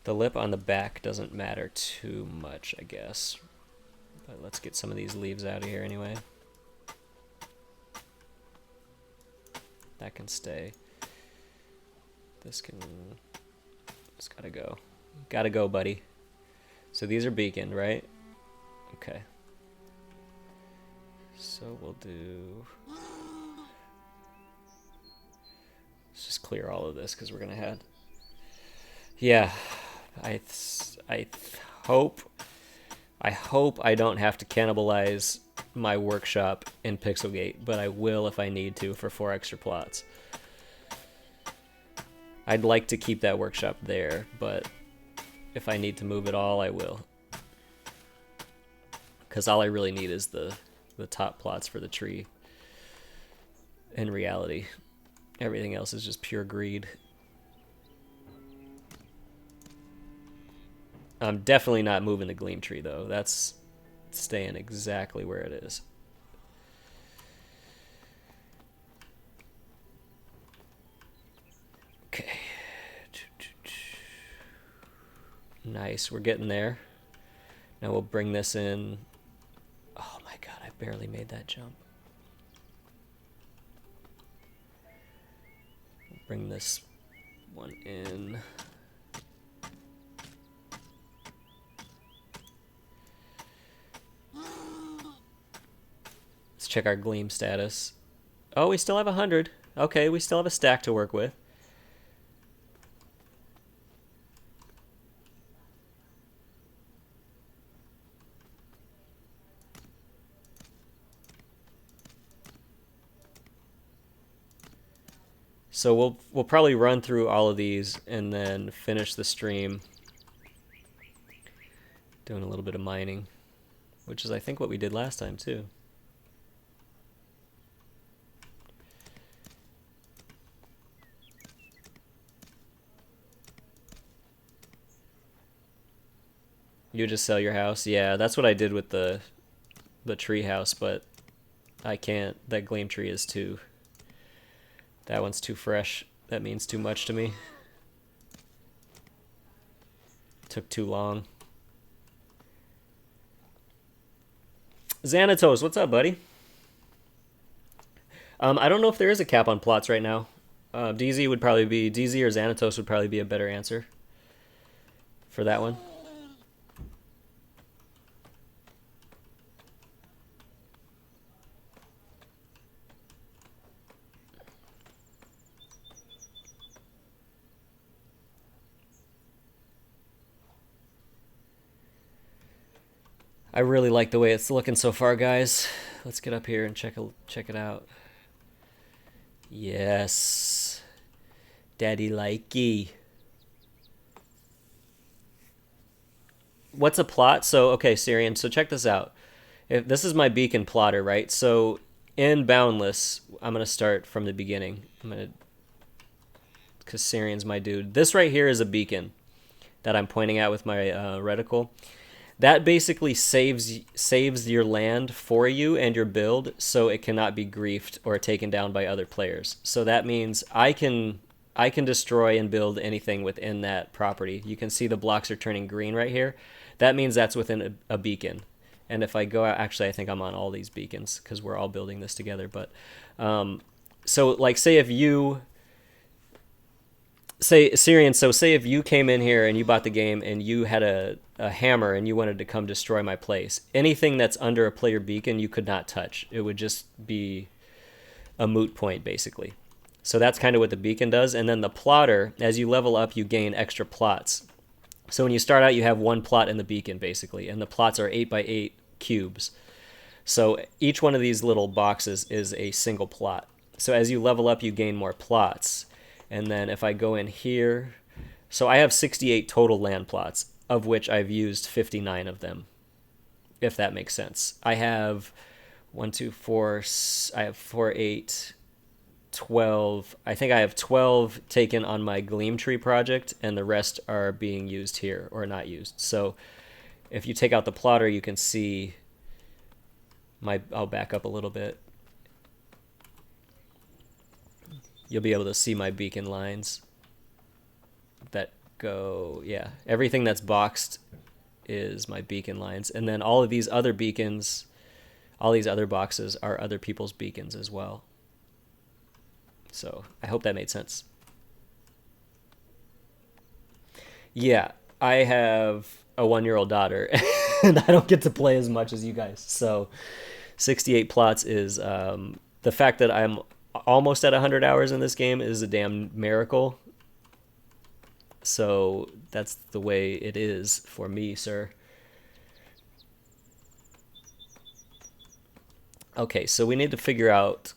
The lip on the back doesn't matter too much, I guess. But let's get some of these leaves out of here anyway. That can stay. This can... It's gotta go. Gotta go, buddy. So these are beaconed, right? Okay. So we'll do... Let's just clear all of this because we're gonna have... Yeah. I hope I don't have to cannibalize my workshop in Pixelgate, but I will if I need to for 4 extra plots. I'd like to keep that workshop there, but if I need to move it all, I will. Because all I really need is the top plots for the tree. In reality, everything else is just pure greed. I'm definitely not moving the Gleam tree, though. That's staying exactly where it is. Okay. Nice, we're getting there. Now we'll bring this in. Oh my god, I barely made that jump. Bring this one in. Let's check our Gleam status. Oh, we still have 100. Okay, we still have a stack to work with. So we'll probably run through all of these and then finish the stream doing a little bit of mining, which is I think what we did last time too. You just sell your house? Yeah, that's what I did with the tree house, but I can't. That Gleam tree is too... That one's too fresh. That means too much to me. Took too long. Xanatos, what's up, buddy? I don't know if there is a cap on plots right now. DZ would probably be... DZ or Xanatos would probably be a better answer for that one. I really like the way it's looking so far, guys. Let's get up here and check it out. Yes. Daddy likey. What's a plot? So, okay, Syrian, so check this out. If this is my beacon plotter, right? So in Boundless, I'm going to start from the beginning. Because Syrian's my dude. This right here is a beacon that I'm pointing at with my reticle. That basically saves your land for you and your build, so it cannot be griefed or taken down by other players. So that means I can destroy and build anything within that property. You can see the blocks are turning green right here. That means that's within a beacon. And if I go out, actually, I think I'm on all these beacons because we're all building this together. But so, like, say if you say Syrian, so say if you came in here and you bought the game and you had a hammer and you wanted to come destroy my place, anything that's under a player beacon you could not touch. It would just be a moot point, basically. So that's kind of what the beacon does. And then the plotter, as you level up, you gain extra plots. So when you start out, you have one plot in the beacon, basically, and the plots are 8 by 8 cubes. So each one of these little boxes is a single plot. So as you level up, you gain more plots. And then if I go in here, so I have 68 total land plots, of which I've used 59 of them, if that makes sense. I have 1, 2, 4, I have 4, 8, 12. I think I have 12 taken on my Gleam Tree project, and the rest are being used here or not used. So if you take out the plotter, you can see I'll back up a little bit. You'll be able to see my beacon lines that go, yeah, everything that's boxed is my beacon lines. And then all of these other beacons, all these other boxes are other people's beacons as well. So I hope that made sense. Yeah, I have a 1-year-old daughter and I don't get to play as much as you guys. So 68 plots is the fact that I'm almost at 100 hours in this game is a damn miracle. So that's the way it is for me, sir. Okay, so we need to figure out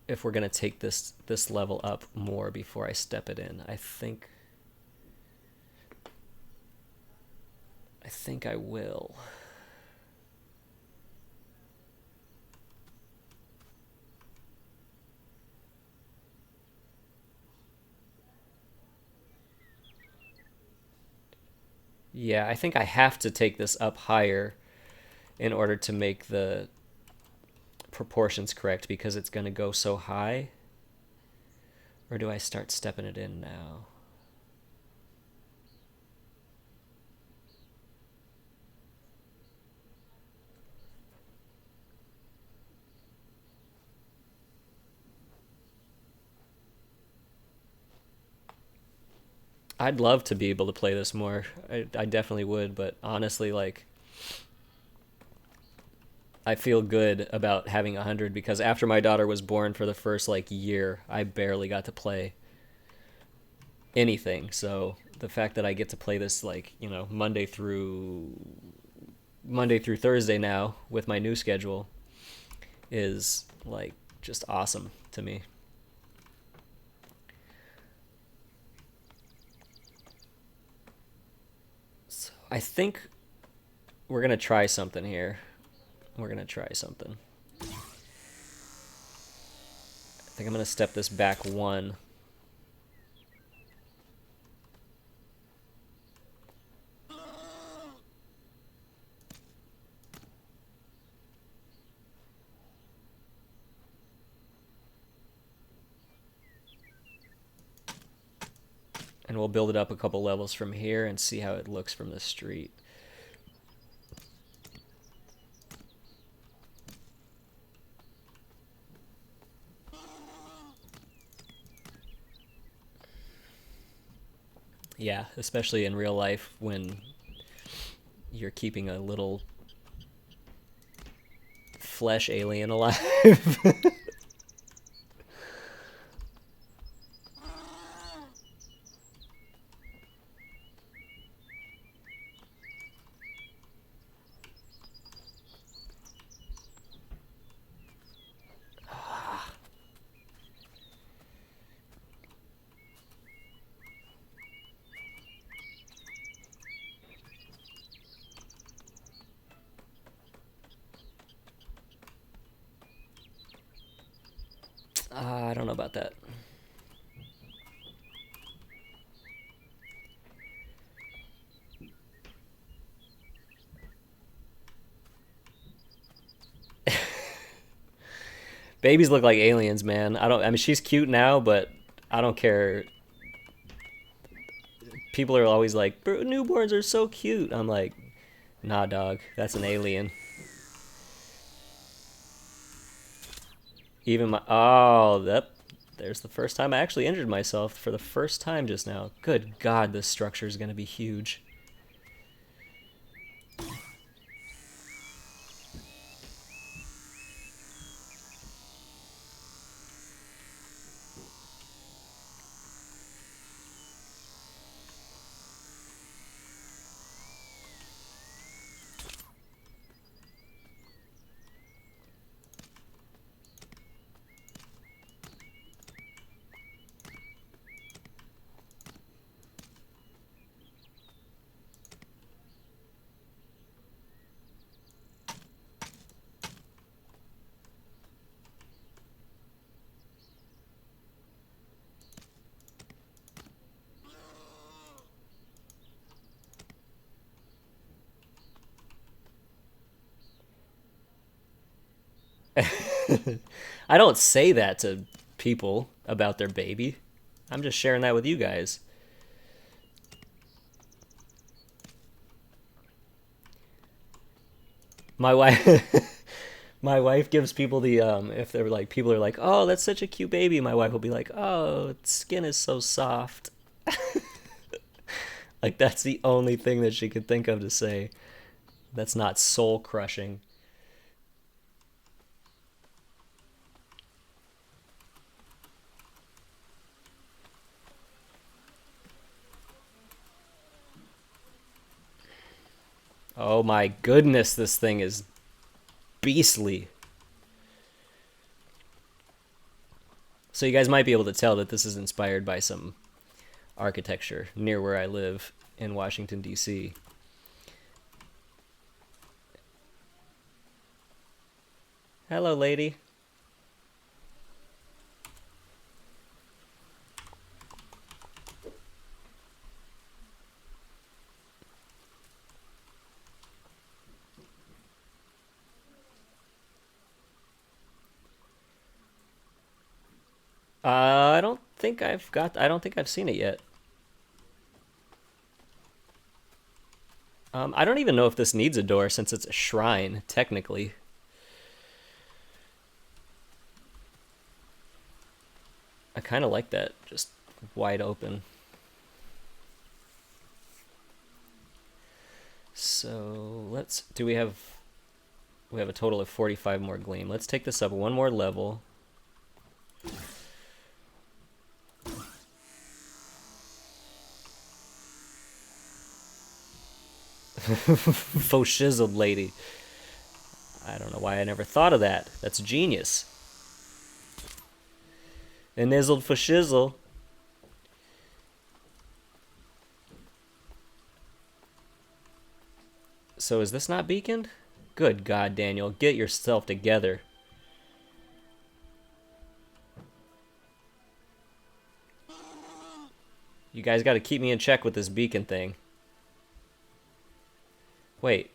if we're going to take this level up more before I step it in. I think I will. Yeah, I think I have to take this up higher in order to make the proportions correct because it's going to go so high. Or do I start stepping it in now? I'd love to be able to play this more. I definitely would, but honestly, like, I feel good about having 100 because after my daughter was born for the first like year, I barely got to play anything. So the fact that I get to play this like, you know, Monday through Thursday now with my new schedule is like just awesome to me. So I think we're going to try something here. We're going to try something. I think I'm going to step this back 1. And we'll build it up a couple levels from here and see how it looks from the street. Yeah, especially in real life when you're keeping a little flesh alien alive. I don't know about that. Babies look like aliens, man. I mean, she's cute now, but I don't care. People are always like, newborns are so cute. I'm like, nah, dog. That's an alien. Even my... Oh, that... There's the first time I actually injured myself for the first time just now. Good God, this structure is going to be huge. I don't say that to people about their baby. I'm just sharing that with you guys. My wife my wife gives people the if they're like people are like, "Oh, that's such a cute baby." My wife will be like, "Oh, its skin is so soft." Like that's the only thing that she could think of to say. That's not soul crushing. Oh my goodness, this thing is beastly. So you guys might be able to tell that this is inspired by some architecture near where I live in Washington, D.C. Hello, lady. I don't think I've seen it yet. I don't even know if this needs a door since it's a shrine, technically. I kind of like that, just wide open. So we have a total of 45 more gleam. Let's take this up one more level. Faux shizzled lady. I don't know why I never thought of that. That's genius. And nizzled for shizzle. So is this not beaconed? Good God, Daniel, get yourself together. You guys got to keep me in check with this beacon thing. Wait.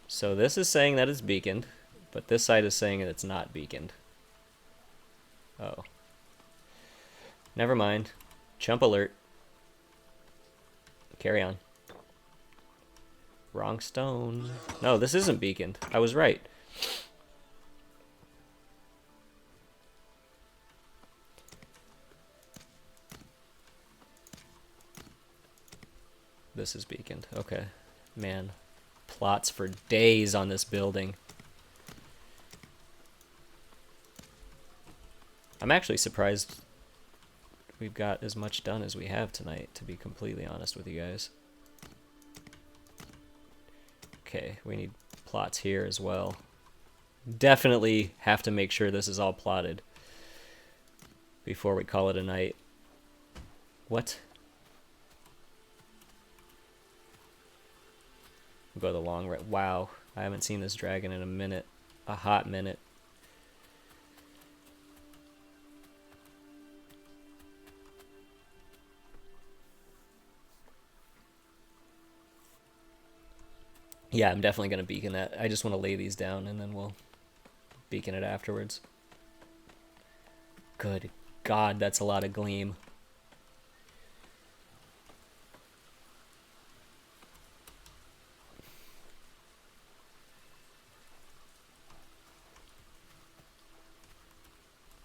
So this is saying that it's beaconed, but this side is saying that it's not beaconed. Oh. Never mind. Chump alert. Carry on. Wrong stone. No, this isn't beaconed. I was right. This is beaconed. Okay. Man. Plots for days on this building. I'm actually surprised we've got as much done as we have tonight, to be completely honest with you guys. Okay, we need plots here as well. Definitely have to make sure this is all plotted before we call it a night. What? We'll go the long route. Wow, I haven't seen this dragon in a minute. A hot minute. Yeah, I'm definitely going to beacon that. I just want to lay these down and then we'll beacon it afterwards. Good God, that's a lot of gleam.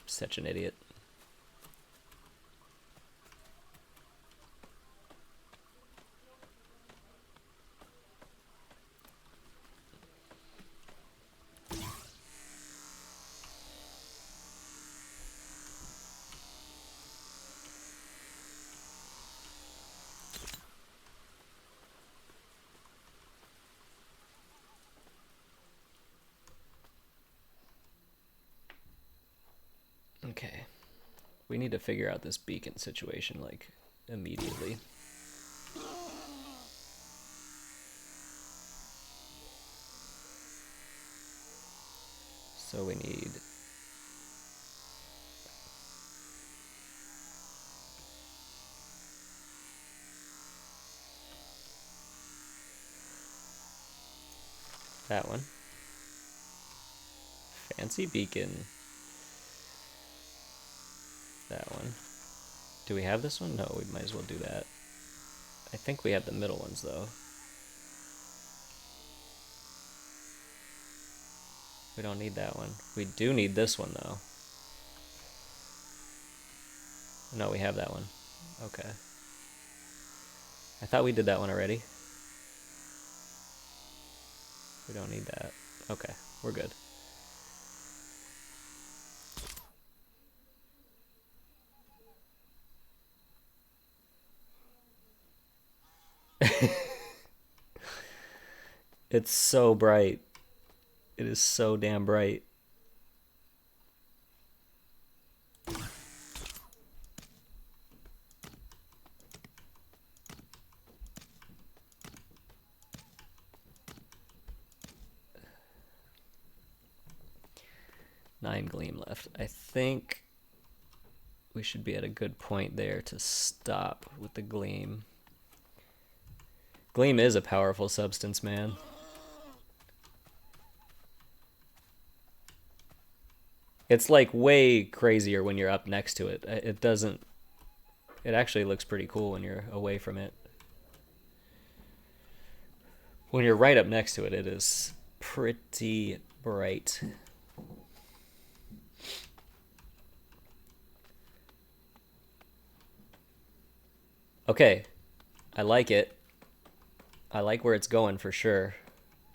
Such an idiot. Okay. We need to figure out this beacon situation, like, immediately. So we need... that one. Fancy beacon. That one. Do we have this one? No, we might as well do that. I think we have the middle ones, though. We don't need that one. We do need this one, though. No, we have that one. Okay. I thought we did that one already. We don't need that. Okay, we're good. It's so bright. It is so damn bright. Nine gleam left. I think we should be at a good point there to stop with the gleam. Gleam is a powerful substance, man. It's like way crazier when you're up next to it. It doesn't... It actually looks pretty cool when you're away from it. When you're right up next to it, it is pretty bright. Okay, I like it. I like where it's going for sure.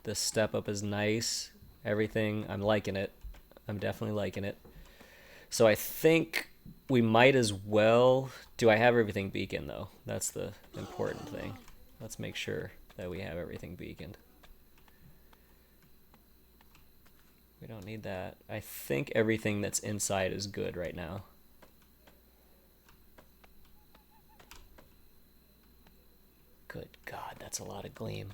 This step up is nice. Everything, I'm liking it. I'm definitely liking it. So I think we might as well... Do I have everything beaconed, though? That's the important thing. Let's make sure that we have everything beaconed. We don't need that. I think everything that's inside is good right now. Good God, that's a lot of gleam.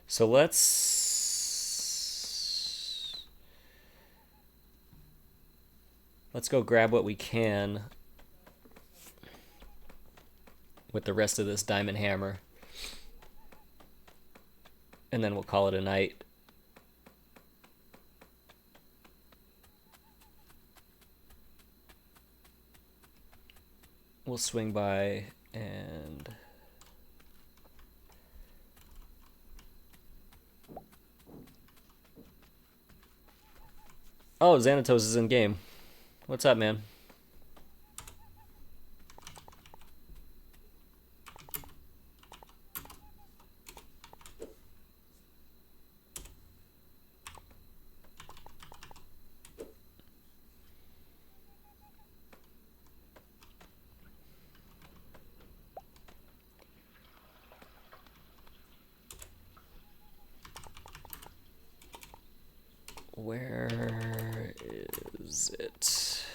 So let's go grab what we can with the rest of this diamond hammer. And then we'll call it a night. We'll swing by and... Oh, Xanatos is in game. What's up, man? Where is it?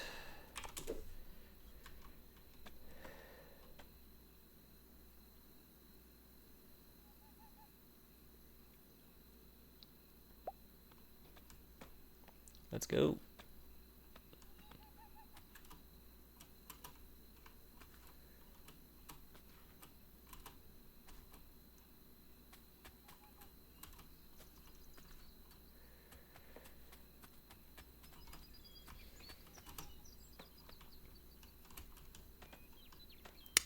Let's go.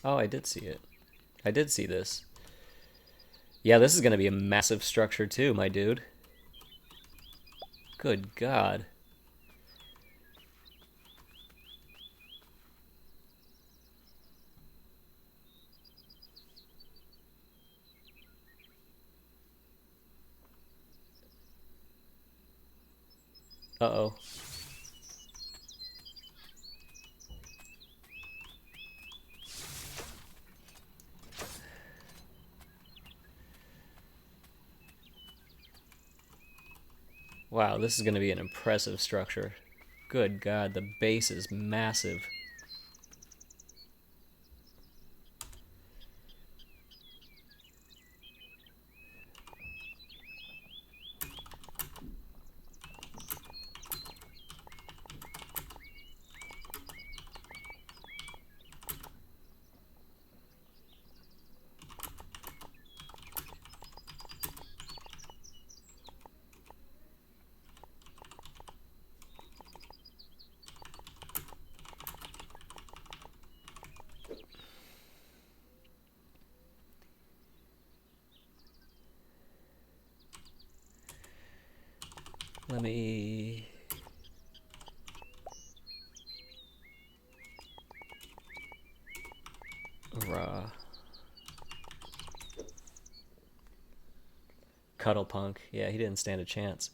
Oh, I did see it. I did see this. Yeah, this is going to be a massive structure too, my dude. Good God. Uh-oh. Wow, this is going to be an impressive structure. Good God, the base is massive. Let me... Raw. Cuddle Punk. Yeah, he didn't stand a chance.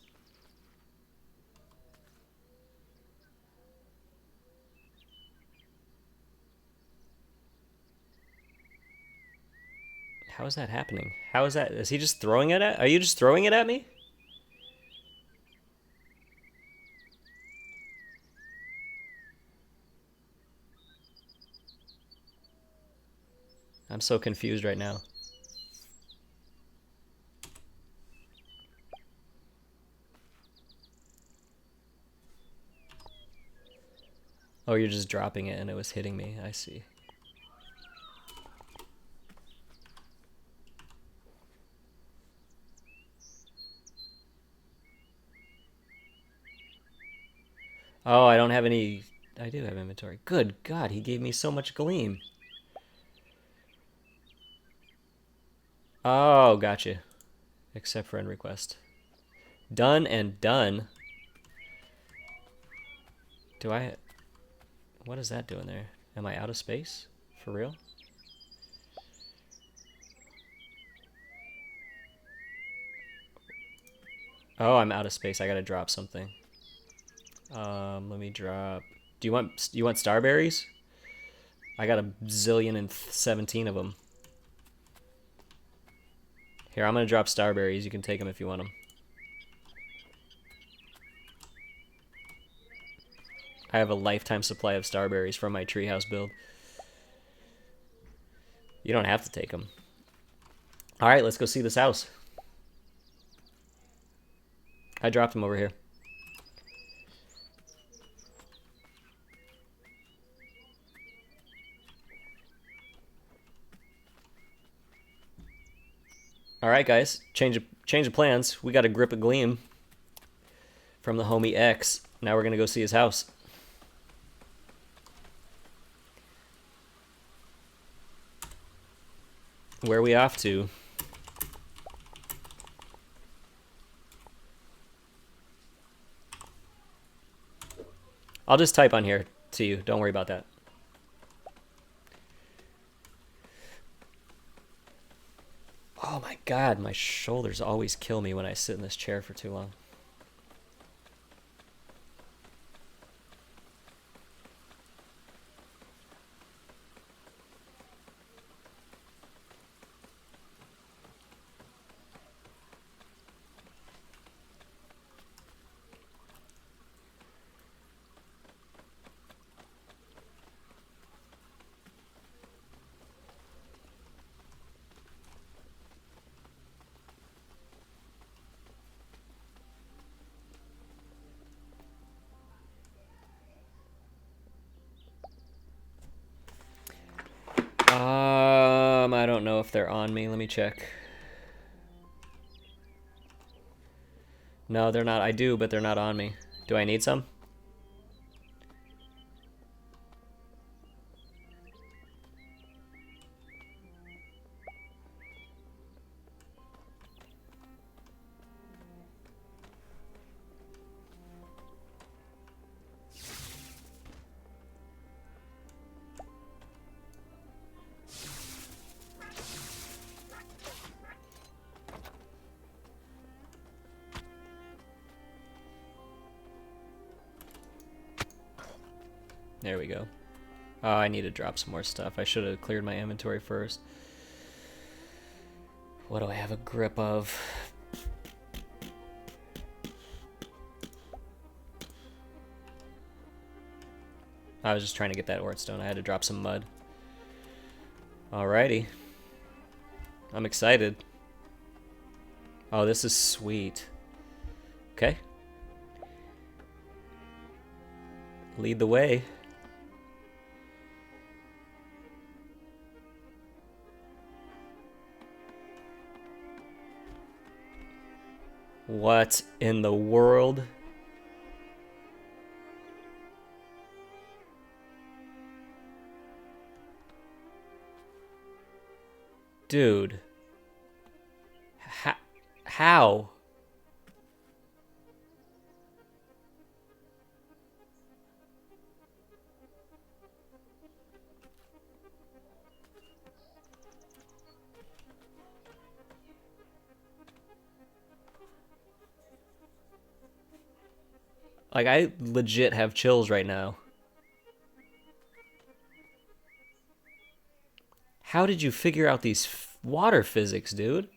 How is that happening? How is that? Is he just throwing it at? Are you just throwing it at me? I'm so confused right now. Oh, you're just dropping it and it was hitting me. I see. Oh, I don't have any... I do have inventory. Good God, he gave me so much gleam. Oh, gotcha. Except friend request. Done and done. Do I... What is that doing there? Am I out of space? For real? Oh, I'm out of space. I gotta drop something. Let me drop... Do you want starberries? I got a zillion and 17 of them. Here, I'm gonna drop starberries. You can take them if you want them. I have a lifetime supply of starberries from my treehouse build. You don't have to take them. All right, let's go see this house. I dropped them over here. All right, guys, change of plans. We got a grip of gleam from the homie X. Now we're gonna go see his house. Where are we off to? I'll just type on here to you. Don't worry about that. Oh my God, my shoulders always kill me when I sit in this chair for too long. I don't know if they're on me. Let me check. No, they're not. I do, but they're not on me. Do I need some? There we go. Oh, I need to drop some more stuff. I should have cleared my inventory first. What do I have a grip of? I was just trying to get that ort stone. I had to drop some mud. Alrighty. I'm excited. Oh, this is sweet. Okay. Lead the way. What in the world? Dude. How? Like, I legit have chills right now. How did you figure out these water physics, dude?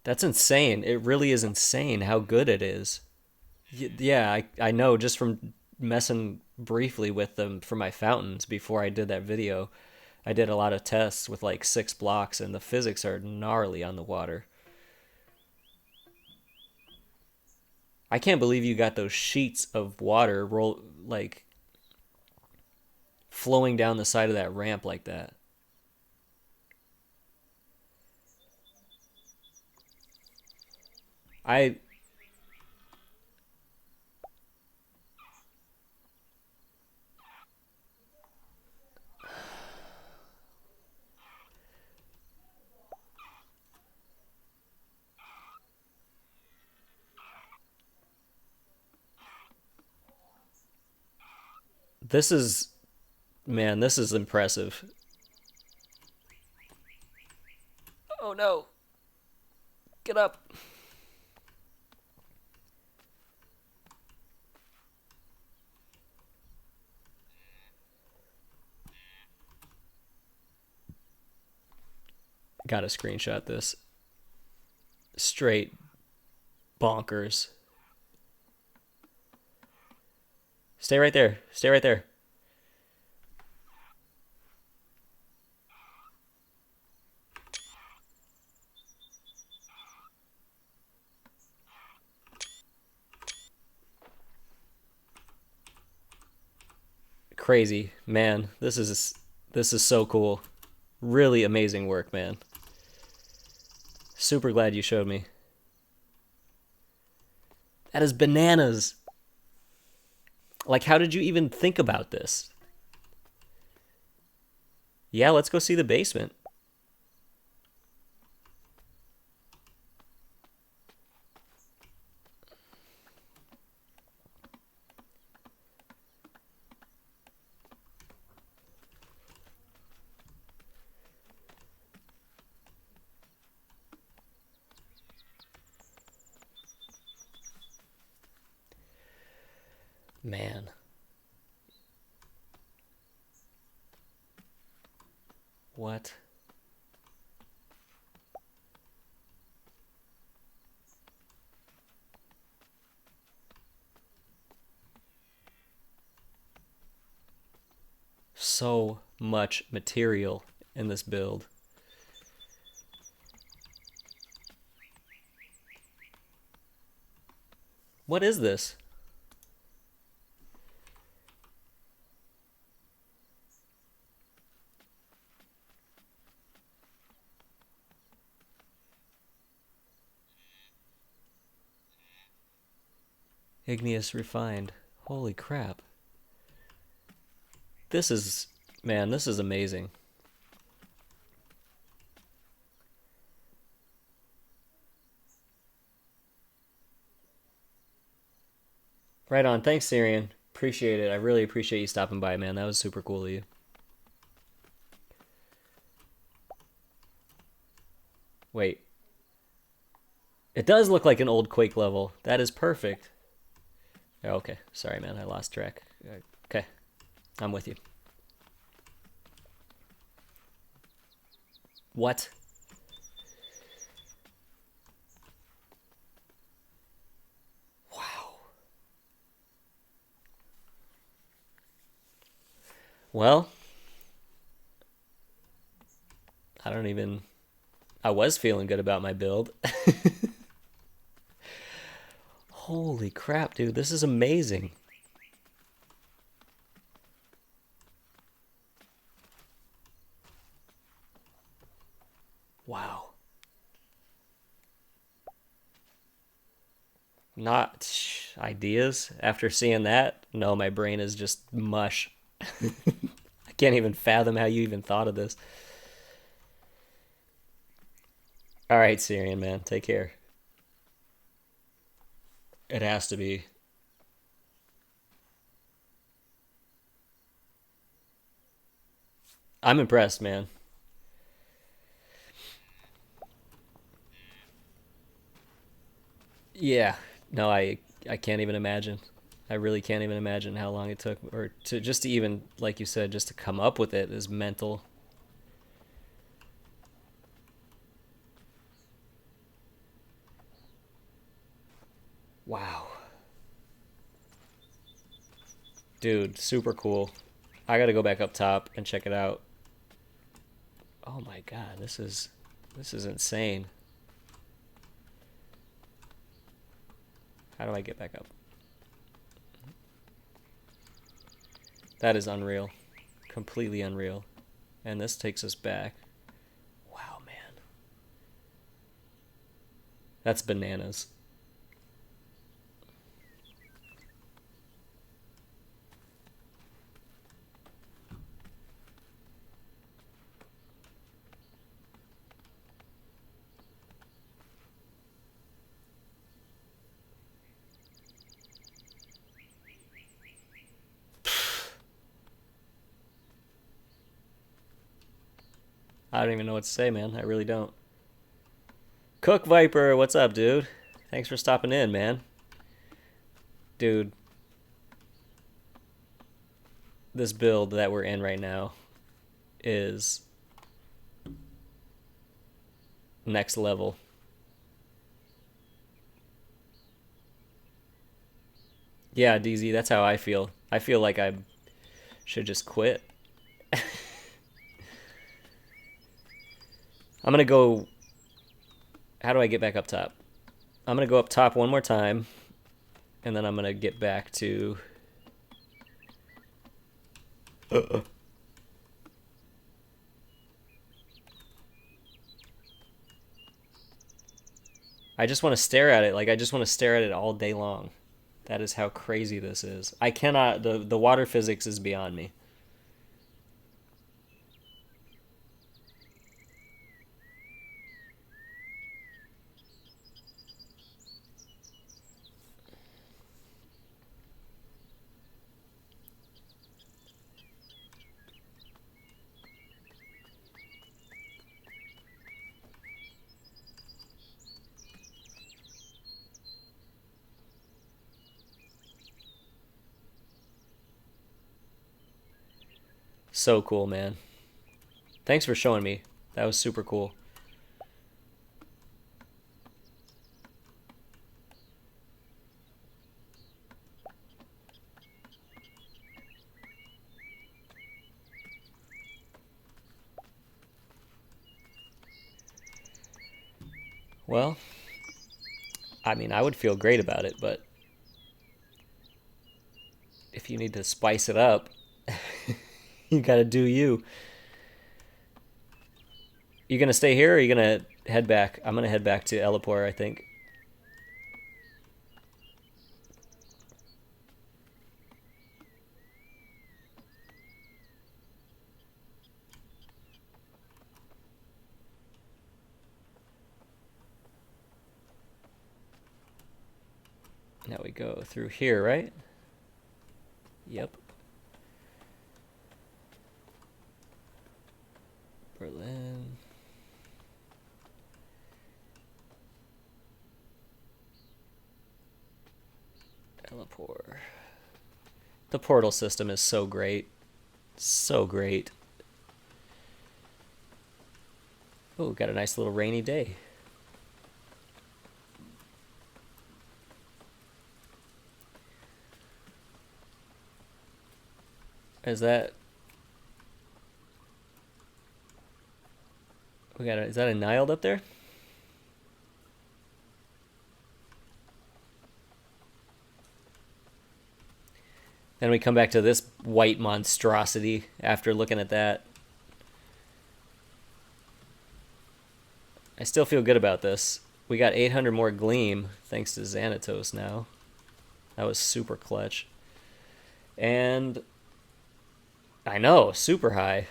That's insane. It really is insane how good it is. Yeah, I know just from messing briefly with them for my fountains before I did that video. I did a lot of tests with like 6 blocks, and the physics are gnarly on the water. I can't believe you got those sheets of water like flowing down the side of that ramp like that. I this is man, this is impressive. Oh no. Get up. Got to screenshot this. Straight bonkers. Stay right there. Stay right there. Crazy, man. This is so cool. Really amazing work, man. Super glad you showed me. That is bananas. Like, how did you even think about this? Yeah, let's go see the basement. Man. What? So much material in this build. What is this? Igneous refined. Holy crap. This is, man, this is amazing. Right on. Thanks, Syrian. Appreciate it. I really appreciate you stopping by, man. That was super cool of you. Wait. It does look like an old Quake level. That is perfect. Okay. Sorry, man. I lost track. Okay. I'm with you. What? Wow. Well, I don't even... I was feeling good about my build. Holy crap, dude. This is amazing. Wow. Not ideas. After seeing that, no, my brain is just mush. I can't even fathom how you even thought of this. All right, Syrian, man. Take care. It has to be. I'm impressed, man. Yeah. No, I can't even imagine. I really can't even imagine how long it took, or to just to even, like you said, just to come up with it is mental. Wow. Dude, super cool. I gotta go back up top and check it out. Oh my god, this is insane. How do I get back up? That is unreal. Completely unreal. And this takes us back. Wow, man. That's bananas. I don't even know what to say, man. I really don't. Cook Viper, what's up, dude? Thanks for stopping in, man. Dude, this build that we're in right now is next level. Yeah, DZ, that's how I feel. I feel like I should just quit. I'm gonna go... How do I get back up top? I'm gonna go up top one more time, and then I'm gonna get back to... I just want to stare at it. Like, I just want to stare at it all day long. That is how crazy this is. I cannot, the water physics is beyond me. So cool, man. Thanks for showing me. That was super cool. Well, I mean, I would feel great about it, but if you need to spice it up, you gotta do you. You gonna stay here or are you gonna head back? I'm gonna head back to Elipor, I think. Now we go through here, right? Yep. Berlin. Elipor. The portal system is so great. So great. Oh, got a nice little rainy day. Is that... is that a Niled up there? Then we come back to this white monstrosity after looking at that. I still feel good about this. We got 800 more Gleam thanks to Xanatos now. That was super clutch. And I know, super high.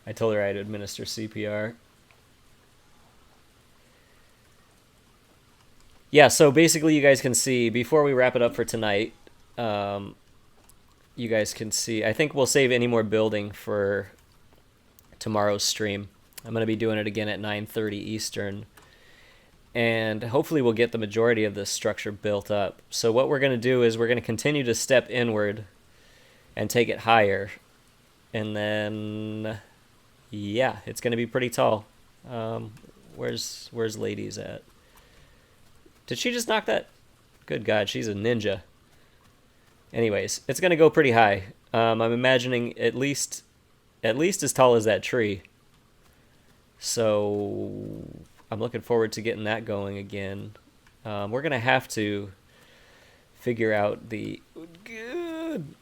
I told her I'd administer CPR. Yeah, so basically you guys can see, before we wrap it up for tonight, you guys can see, I think we'll save any more building for tomorrow's stream. I'm going to be doing it again at 9:30 Eastern. And hopefully we'll get the majority of this structure built up. So what we're going to do is we're going to continue to step inward and take it higher. And then, yeah, it's going to be pretty tall. Where's Ladies at? Did she just knock that? Good God, she's a ninja. Anyways, it's going to go pretty high. I'm imagining at least as tall as that tree. So I'm looking forward to getting that going again. We're going to have to figure out the... Good.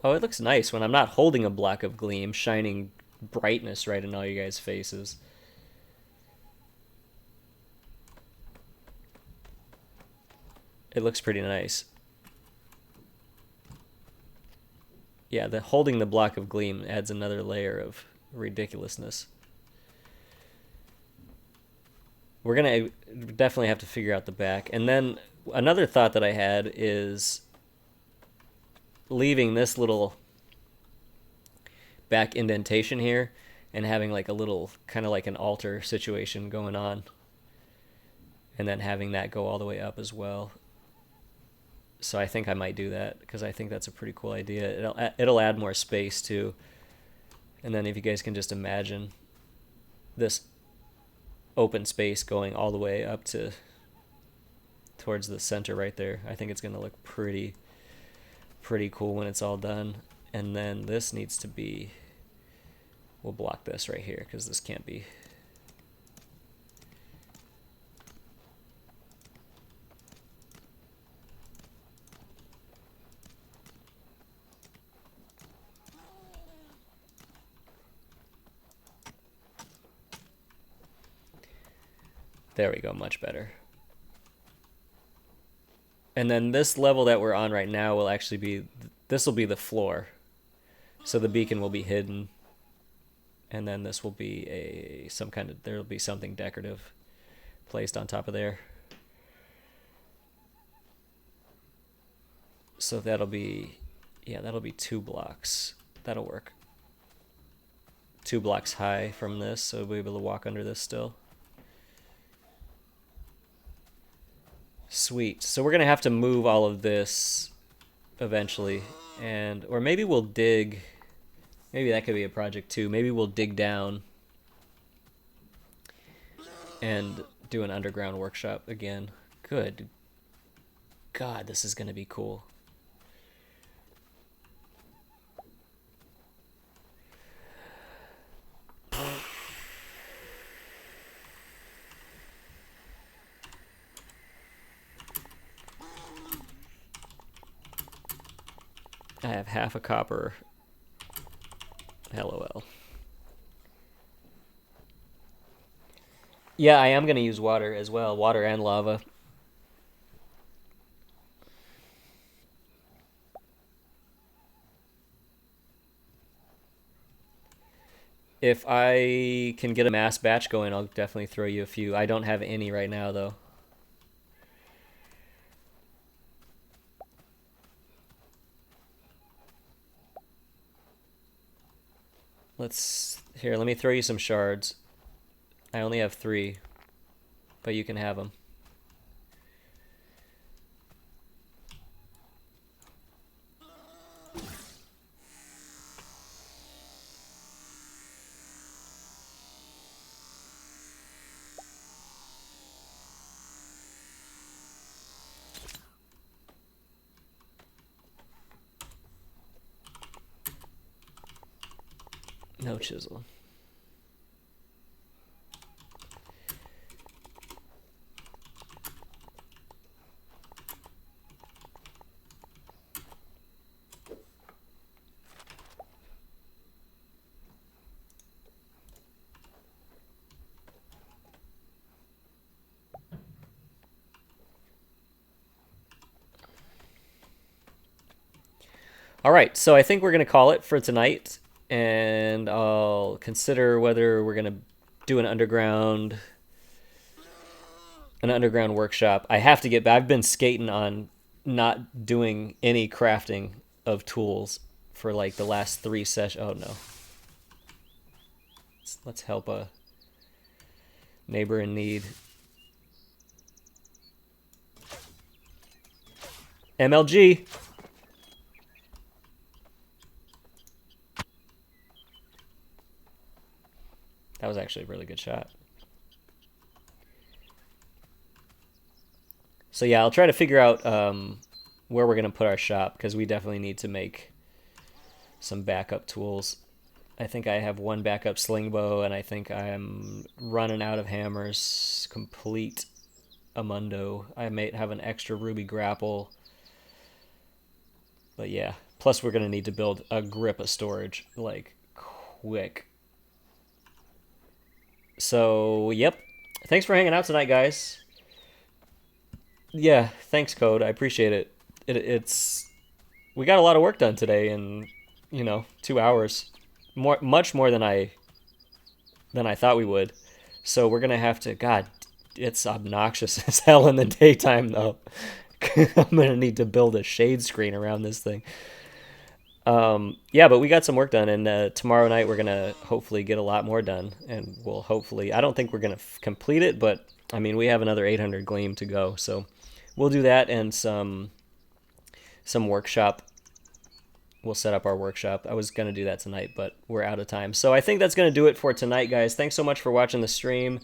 Oh, it looks nice when I'm not holding a block of Gleam, shining brightness right in all you guys' faces. It looks pretty nice. Yeah, the holding the block of Gleam adds another layer of ridiculousness. We're going to definitely have to figure out the back. And then another thought that I had is leaving this little back indentation here and having like a little, kind of like an altar situation going on. And then having that go all the way up as well. So I think I might do that because I think that's a pretty cool idea. It'll add more space too. And then if you guys can just imagine this open space going all the way up to towards the center right there. I think it's going to look pretty cool when it's all done. And then this needs to be, we'll block this right here because this can't be. There we go, much better. And then this level that we're on right now will actually be, this will be the floor. So the beacon will be hidden. And then this will be some kind of, there'll be something decorative placed on top of there. So that'll be, yeah, that'll be 2 blocks. That'll work. 2 blocks high from this, so we'll be able to walk under this still. Sweet. So we're gonna have to move all of this eventually, and or maybe we'll dig. Maybe that could be a project too. Maybe we'll dig down and do an underground workshop again. Good God, this is gonna be cool. I have half a copper. LOL. Yeah, I am going to use water as well. Water and lava. If I can get a mass batch going, I'll definitely throw you a few. I don't have any right now, though. Here, let me throw you some shards. I only have 3, but you can have them. No chisel. All right, so I think we're going to call it for tonight, and I'll consider whether we're going to do an underground workshop. I have to get back. I've been skating on not doing any crafting of tools for like the last 3 sessions. Oh no. Let's help a neighbor in need. MLG. That was actually a really good shot. So yeah, I'll try to figure out where we're going to put our shop, because we definitely need to make some backup tools. I think I have 1 backup sling bow, and I think I'm running out of hammers. Complete amundo. I may have an extra ruby grapple. But yeah, plus we're going to need to build a grip of storage, like, quick. So, yep. Thanks for hanging out tonight, guys. Yeah, thanks, Code. I appreciate it. It's we got a lot of work done today in, 2 hours. Much more than I thought we would. So we're gonna have to. God, it's obnoxious as hell in the daytime, though. I'm gonna need to build a shade screen around this thing. Yeah, but we got some work done, and tomorrow night we're gonna hopefully get a lot more done, and we'll hopefully. I don't think we're gonna complete it, but I mean we have another 800 gleam to go, so we'll do that and some workshop we'll set up our workshop. I was gonna do that tonight, but we're out of time. So I think that's gonna do it for tonight, guys. Thanks so much for watching the stream,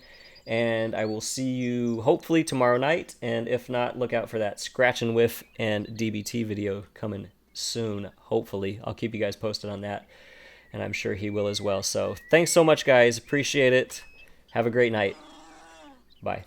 and I will see you hopefully tomorrow night. And if not, look out for that Scratch and Whiff and DBT video coming soon. Hopefully, I'll keep you guys posted on that, and I'm sure he will as well. So thanks so much, guys. Appreciate it. Have a great night. Bye.